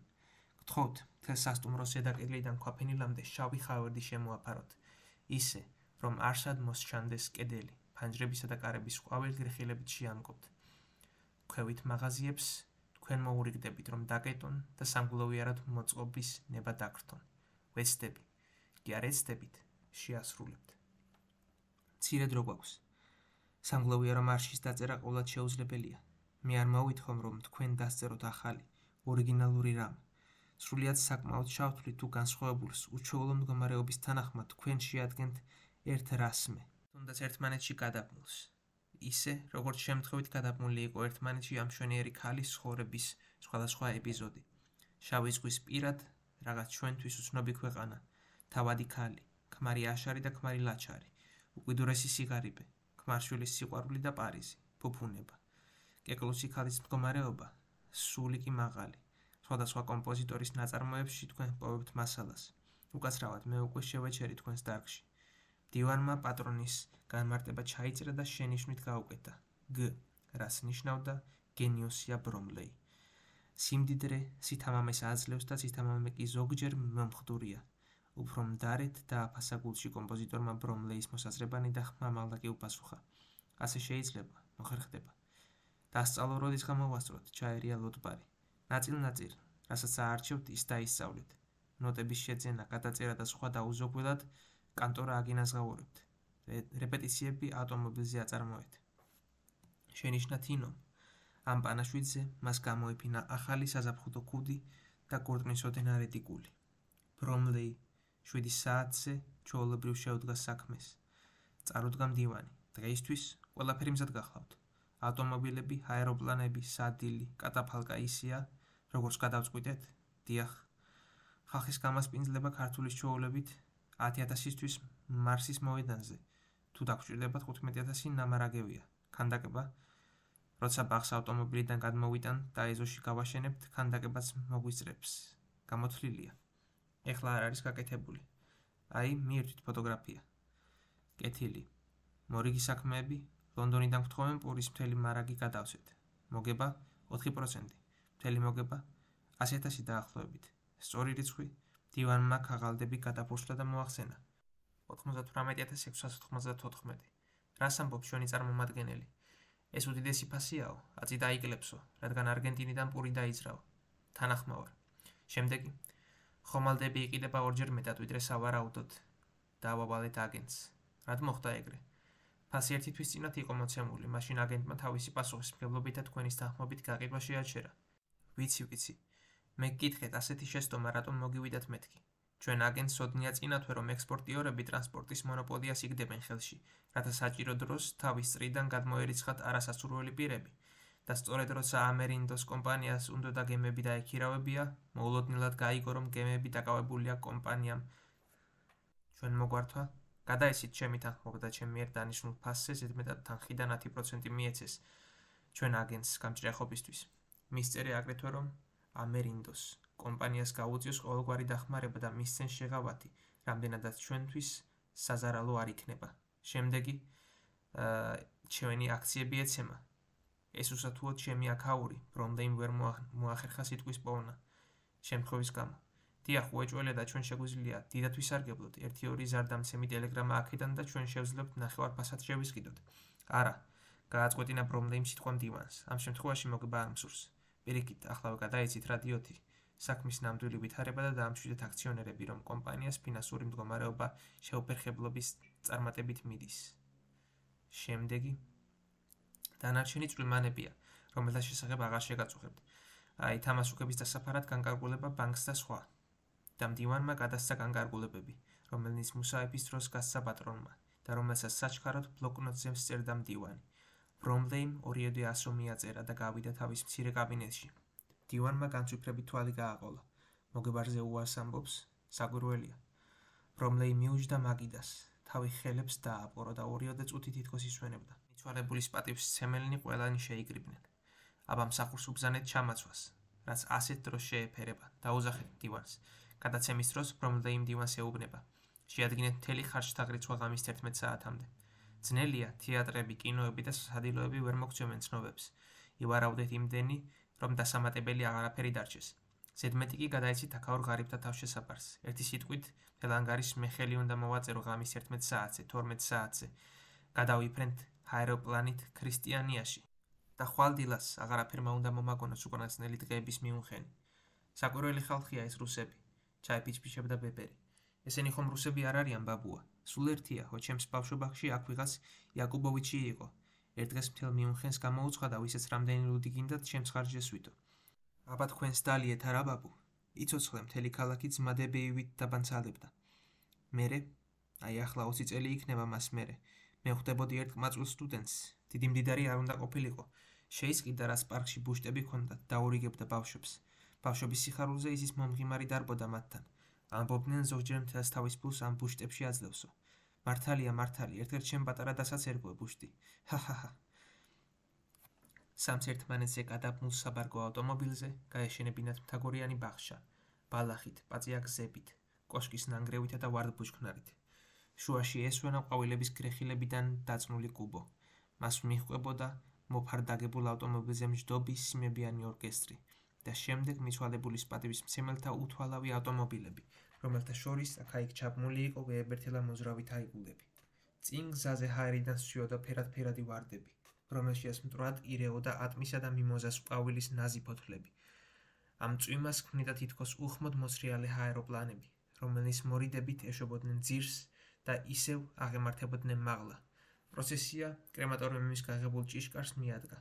S1: გთხოვთ, მთელ სასტუმროს ზედაკედლიდან ქვაფენილამდე შავი ხავერდი შემოაფაროთ. ისე, რომ არსად მოსჩანდეს კედელი, ფანჯრებისა და კარების ყვავილი გრეხილებით შეამკობთ. ქვევით მაღაზიებს თქვენ მოურიგდებით, რომ დაკეტონ და სამგლოვიარად მოწყობის ნება დაგრთონ. ვეცდები, კი არ ეცდებით, შეასრულებთ. მცირე დრო გვაქვს. სამგლოვია, რომ არშის დაწერა ყოვლად შეუძლებელია. მე არ მოვითხოვ, რომ თქვენ დასწეროთ ახალი, ორიგინალური რამ. სრულიად საკმაოდ შავთვლით თუ განსხვავებულს უჩვეულო მდგომარეობის თანახმად თქვენ შეადგენთ ერთ რასმე, თუნდაც ერთმანეთში გადაბმულს. ისე, როგორც შემთხვევით გადაბმული იყო ერთმანეთში ამ მშვენიერი ქალის ცხოვრების სხვადასხვა ეპიზოდი. შავი ზღვის პირად, რაღაც ჩვენთვის უცნობი ქვეყანა, თავადი ქალი, ქმარი აშარი და ქმარი ლაჩარი, უკიდურესი სიღარიბე, ქმარშვილის სიყვარული და პარიზი, ფუფუნება. კეკლუსი ქალის მდგომარეობა, სული კი მაღალი. სხვადასხვა კომპოზიტორის ნაწარმოებში თქვენ პოვებთ მასალას. უკაცრავად მე უკვე შევეჩერი თქვენს დარგში. მდივანმა პატრონის განმარტება ჩაიწერა და შენიშვნით გაუკეთა. გ. რას ნიშნავდა გენიოსია ბრომლეი. სიმდიდრე სითამამეს აძლევს და სითამამე კი ზოგჯერ მომხდურია. უფრო მდარედ დააფასა გულში კომპოზიტორმა ბრომლეის მოსაზრებანი და ხმამაღლა კი უპასუხა. ასე შეიძლება, მოხერხდება. დასწავლო როდის გამოვასწროთ, ჩაერია ლოტბარი. ნაწილ-ნაწილ, რასაც აარჩევთ, ის დაისწავლეთ. ნოტების შეძენა, გადაწერა და სხვა დაუზოგველად კანტორა აგინაზღაურებთ. რეპეტიციები ავტომობილზე აწარმოეთ. შენიშნა თინომ. ამ პანაშვიდზე მას გამოიფინა ახალი საზაფხულო ქუდი და გორტნის ოდენარეთი გული. ბრომლეი 7 საათზე ჩვეულებრივ შეუდგა საქმეს. წარუდგა მდივანი. დღეისთვის ყველაფერი მზად გახლავთ. ავტომობილები, აეროპლანები, სადილი, კატაფალკა ისეა, როგორც გადავწყვიტეთ, დიახ. ხალხის გამასპინძლება ქართულის ჩვეულებით 10,000-ისთვის მარსის მოედანზე. თუ დაგჭირდებათ 15,000 ნამარაგებია. ქანდაკება, როცა ბაღს ავტომობილიდან გადმოვიტან და ეზოში გავაშენებთ, ქანდაკებას მოგვისწრებს. გამოთვლილია. ეხლა არ არის გაკეთებული. აი, მიირთვით ფოტოგრაფია. კეთილი. მორიგი საქმეები, ლონდონიდან გთხოვენ პურის მთელი მარაგი გადავსეთ. მოგება 4%. მთელი მოგება 100,000 დაახლოებით. სწორი რიცხვი, დივანმა ქაღალდები გადაფურშლა და მოახსენა. 98,694. რას ამბობს ჩვენი წარმომადგენელი? ეს უდიდესი ფასიაო, აწი დაიკლებსო, რადგან არგენტინიდან პური დაიძრაო. თანახმოვარ. შემდეგი. ხომალდები იყიდება ორჯერ მეტად, ვიდრე სავარაუდოდ. დავავალეთ აგენტს. რად მოხდა ეგრე? ფასი ერთი თვის წინათ იყო მოცემული, მაშინ აგენტმა თავისი პასუხისმგებლობით და თქვენის თანხმობით გაყიდვა შეაჩერა. ვიცი. მე გკითხეთ ასეთი შეცდომა რატომ მოგივიდათ მეთქი. ჩვენ აგენტს სოდნია წინათვე, რომ ექსპორტიორები ტრანსპორტის მონოპოლიას იგდებენ ხელში, რათა საჭირო დროს თავის წრიდან გადმოერიცხათ არასასურველი პირები. და სწორედ როცა ამერინდოს კომპანიას უნდოდა გემები დაექირავებია, მოულოდნელად გაიგო, რომ გემები დაკავებულია კომპანიამ. ჩვენ მოგვართვა, გადაესით ჩემი თანხმობა და ჩემი მიერ დანიშნულ ფასზე ზედმეტად თანხიდან 10% მიეცეს ჩვენ აგენტს გამჭრიახობისთვის. მისწერე აგრეთვე, რომ ამერინდოს კომპანიას გაუწიოს ყოველგვარი დახმარება და მისცენ შეღავათი, რამდენადაც ჩვენთვის საზარალო არ იქნება. შემდეგი ჩვენი აქციები ეცემა. ეს უსათუოდ ჩემი აქაური, ბრომლეიმ ვერ მოახერხა სიტყვის პოვნა. შემთხვევის გამო. დიახ, უეჭველია და ჩვენ შეგვიძლია დიდად ვისარგებლოთ 1-2 ზარდამცემი ტელეგრამა აქედან და ჩვენ შევძლებთ ნახევარ-ფასად შევიზღიდოთ. არა, გააწყვეტინა ბრომლეიმ სიტყვა მდივანს. ამ შემთხვევაში მოგება არ მსურს. პირიქით, ახლავე გადაიცით რადიოთი. საქმის ნამდვილი ვითარება და დაამშვიდეთ აქციონერები, რომ კომპანიას ფინანსური მდგომარეობა შეუფერხებლობის წარმატებით მიდის. შემდეგი. დანარჩენი წვრილმანებია, რომელთა შესახებ აღარ შეგაწუხებთ. აი, თამაშუქების დასაფარად განკარგულება ბანკს და სხვა. და მდივანმა გადასცა განკარგულებები, რომელიც მუსაეფის დროს გასცა პატრონმა და რომელსაც საჩქაროდ ბლოკნოტზე სწერდა მდივანი. ბრომლეიმ 200 მიაწერა და გავიდა თავის მცირე კაბინეტში. მდივანმა განცვიფრებით თვალი გააყოლა. მოგებარზე უარს ამბობს, საგვირველია. ბრომლეი მიუჯდა მაგიდას, თავი ხელებს დააპყრო და 2 წუთი თითქოს ისვენებდა. მიცვალებულის პატივსცემელნი ყველანი შეიკრიბნენ. აბა მსახურს უბრძანეთ ჩამაცვას, რაც ასეთ დროს შეეფერება. დაუძახეთ მდივანს. გადაცემის დროს ბრომლეი მდივანს ეუბნება. შეადგინეთ მთელი ხარჯთაღრიცხვა ღამის 11 საათამდე. ძნელია, თეატრები, კინოები და სადილოები ვერ მოგცემენ ცნობებს. ივარაუდეთ იმდენი, რომ დასამატებელი აღარაფერი დარჩეს. ზედმეტი კი გადაიცით აქაურ ღარიბთა თავშესაფარს. ერთი სიტყვით, მთელ ანგარის მე ხელი უნდა მოვაწერო ღამის 11 საათზე, 12 საათზე. გადავიფრენთ აეროპლანით ქრისტიანიაში. და ხვალდილას აღარაფერმა უნდა მომაგონოს უკანასკნელი დღეების მიუნხენი. საკვირველი ხალხია ეს რუსები. ჩაეპიჩპიჩებდა ბებერი. ესენი ხომ რუსები არ არიან ბაბუა. სულ ერთია, ხო ჩემს ბავშვობაშივე აქ ვიღაც იაკუბოვიჩი იყო. ერთ დღეს მთელ მიუნხენს გამოუცხადა, ვისაც რამდენი ლუდი გინდათ ჩემს ხარჯზე ვიტო. აბა თქვენს დალიეთ არა ბაბუ, იცოცხლე მთელი ქალაქი ძმადებივით დაბანცალებდა. მერე, აი ახლა 20 წელი იქნება მას მერე, მე ხვდებოდი ერთ ყმაწვილ სტუდენტს, დიდი მდიდარი არ უნდა ყოფილიყო, შეისყიდა რას პარკში ბუშტები ჰქონდა, დაურიგებდა ბავშვებს. ბავშვების სიხარულზე იზის მომღიმარი დარბოდა მათთან. ამბობდნენ ზოგჯერ მთელს თავის ფულს ამ ბუშტებში აძლევსო. მართალია, ერთ-ერთ ჩემ პატარა დასაც ერგვე ბუშტი. ჰაჰაჰა. სამს ერთმანეთზე გადაბმულ საბარგო ავტომობილზე გაეშენებინათ მთაგორიანი ბაღშა, ბალახით, პაწია გზებით, კოშკის ნანგრევითა და ვარდბუჩქნარით. შუაში ესვენა ყვავილების გრეხილებიდან დაწნული კუბო. მას მიჰყვებოდა მოფარდაგებულ ავტომობილზე მჯდობი სიმებიანი ორკესტრი და შემდეგ მიცვალებულის პატივისმცემელთა უთვალავი ავტომობილები, რომელთა შორის აქა-იქ ჩაბმული იყო ვეებერთელა მოძრავით აიგულები. წინ გზაზე ჰაერიდან სვიოდა ფერად-ფერადი ვარდები, რომელშიაც მტრად ირეოდა ატმისა და მიმოზას ყვავილის ნაზი ფოთლები. ამ წვიმას ქმნიდა თითქოს უხმოდ მოსრიალე აეროპლანები, რომელიც მორიდებით ეშვებოდნენ ძირს და ისევ აღემართებოდნენ მაღლა. პროცესია კრემატორიუმის გაღებულ ჭიშკარს მიადგა.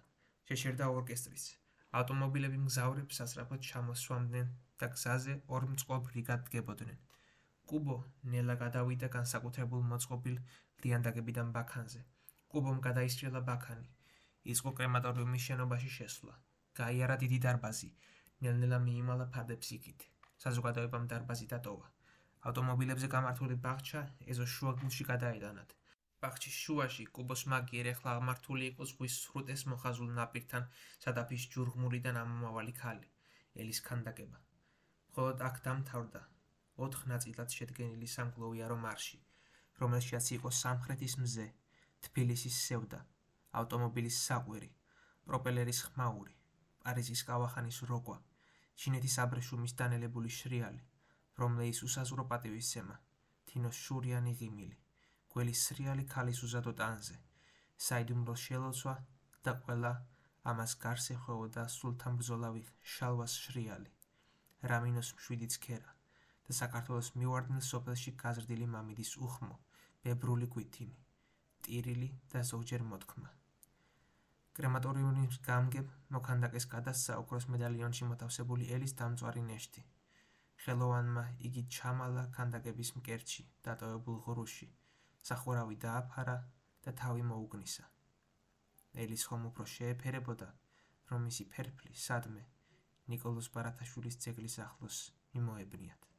S1: შეშერდა ორკესტრის. ავტომობილები მგზავრებს სასწრაფოდ ჩამოსვამდნენ და გზაზე ორ მწყობ რიგად დგებოდნენ. კუბო ნელა გადავიდა განსაკუთრებულ მოწყობილ ლიანდაგებიდან ბაქანზე. კუბომ გადაისრიალა ბაქანი. იწყო კრემატორიუმის შენობაში შესვლა. გაიარა დიდი დარბაზი. ნელ-ნელა მიიმალა ფარდებს იქით. საზოგადოებამ დარბაზი დატოვა. ავტომობილებზე გამართული ბაღჩა ეზოს შუაგულში გადაეტანათ. ბაღჩის შუაში კუბოს მაგიერ ეხლა აღმართული იყო ზღვის სრუტეს მოხაზულ ნაპირთან სადაფის ჯურღმურიდან ამომავალი ქალი, ელის ქანდაკება. მხოლოდ აქ დამთავრდა 4 ნაწილად შედგენილი სამგლოვიარო მარში, რომელშიც იყო სამხრეთის მზე, თბილისის სევდა, ავტომობილის საყვირი, პროპელერის ხმაური, პარიზის კავახანის როგვა, ჩინეთის აბრეშუმის დანელებული შრიალი, რომლის უსაზღვრო პატივისცემა, თინოს შურიანი ღიმილი, გველის სრიალი ქალის უზადო ტანზე, საიდუმლო შელოცვა და ყველა ამას გარს ეხვეოდა სულთანბრძოლავი შალვას შრიალი, რამინოს მშვიდი ცქერა და საქართველოს მივარდნილ სოფელში გაზრდილი მამიდის უხმო, ბებრული გვითინი, ტირილი და ზოგჯერ მოთქმა. კრემატორიუმის გამგებ მოქანდაკეს გადასცა ოქროს მედალიონში მოთავსებული ელის დამწვარი ნეშტი. ხელოვანმა იგი ჩამალა ქანდაკების მკერდში დატოვებულ ღრუში, სახურავი დააფარა და თავი მოუგნისა. ელის ხომ უფრო შეეფერებოდა, რომ მისი ფერფლი სადმე ნიკოლოზ ბარათაშვილის ძეგლის ახლოს მიმოებნიათ.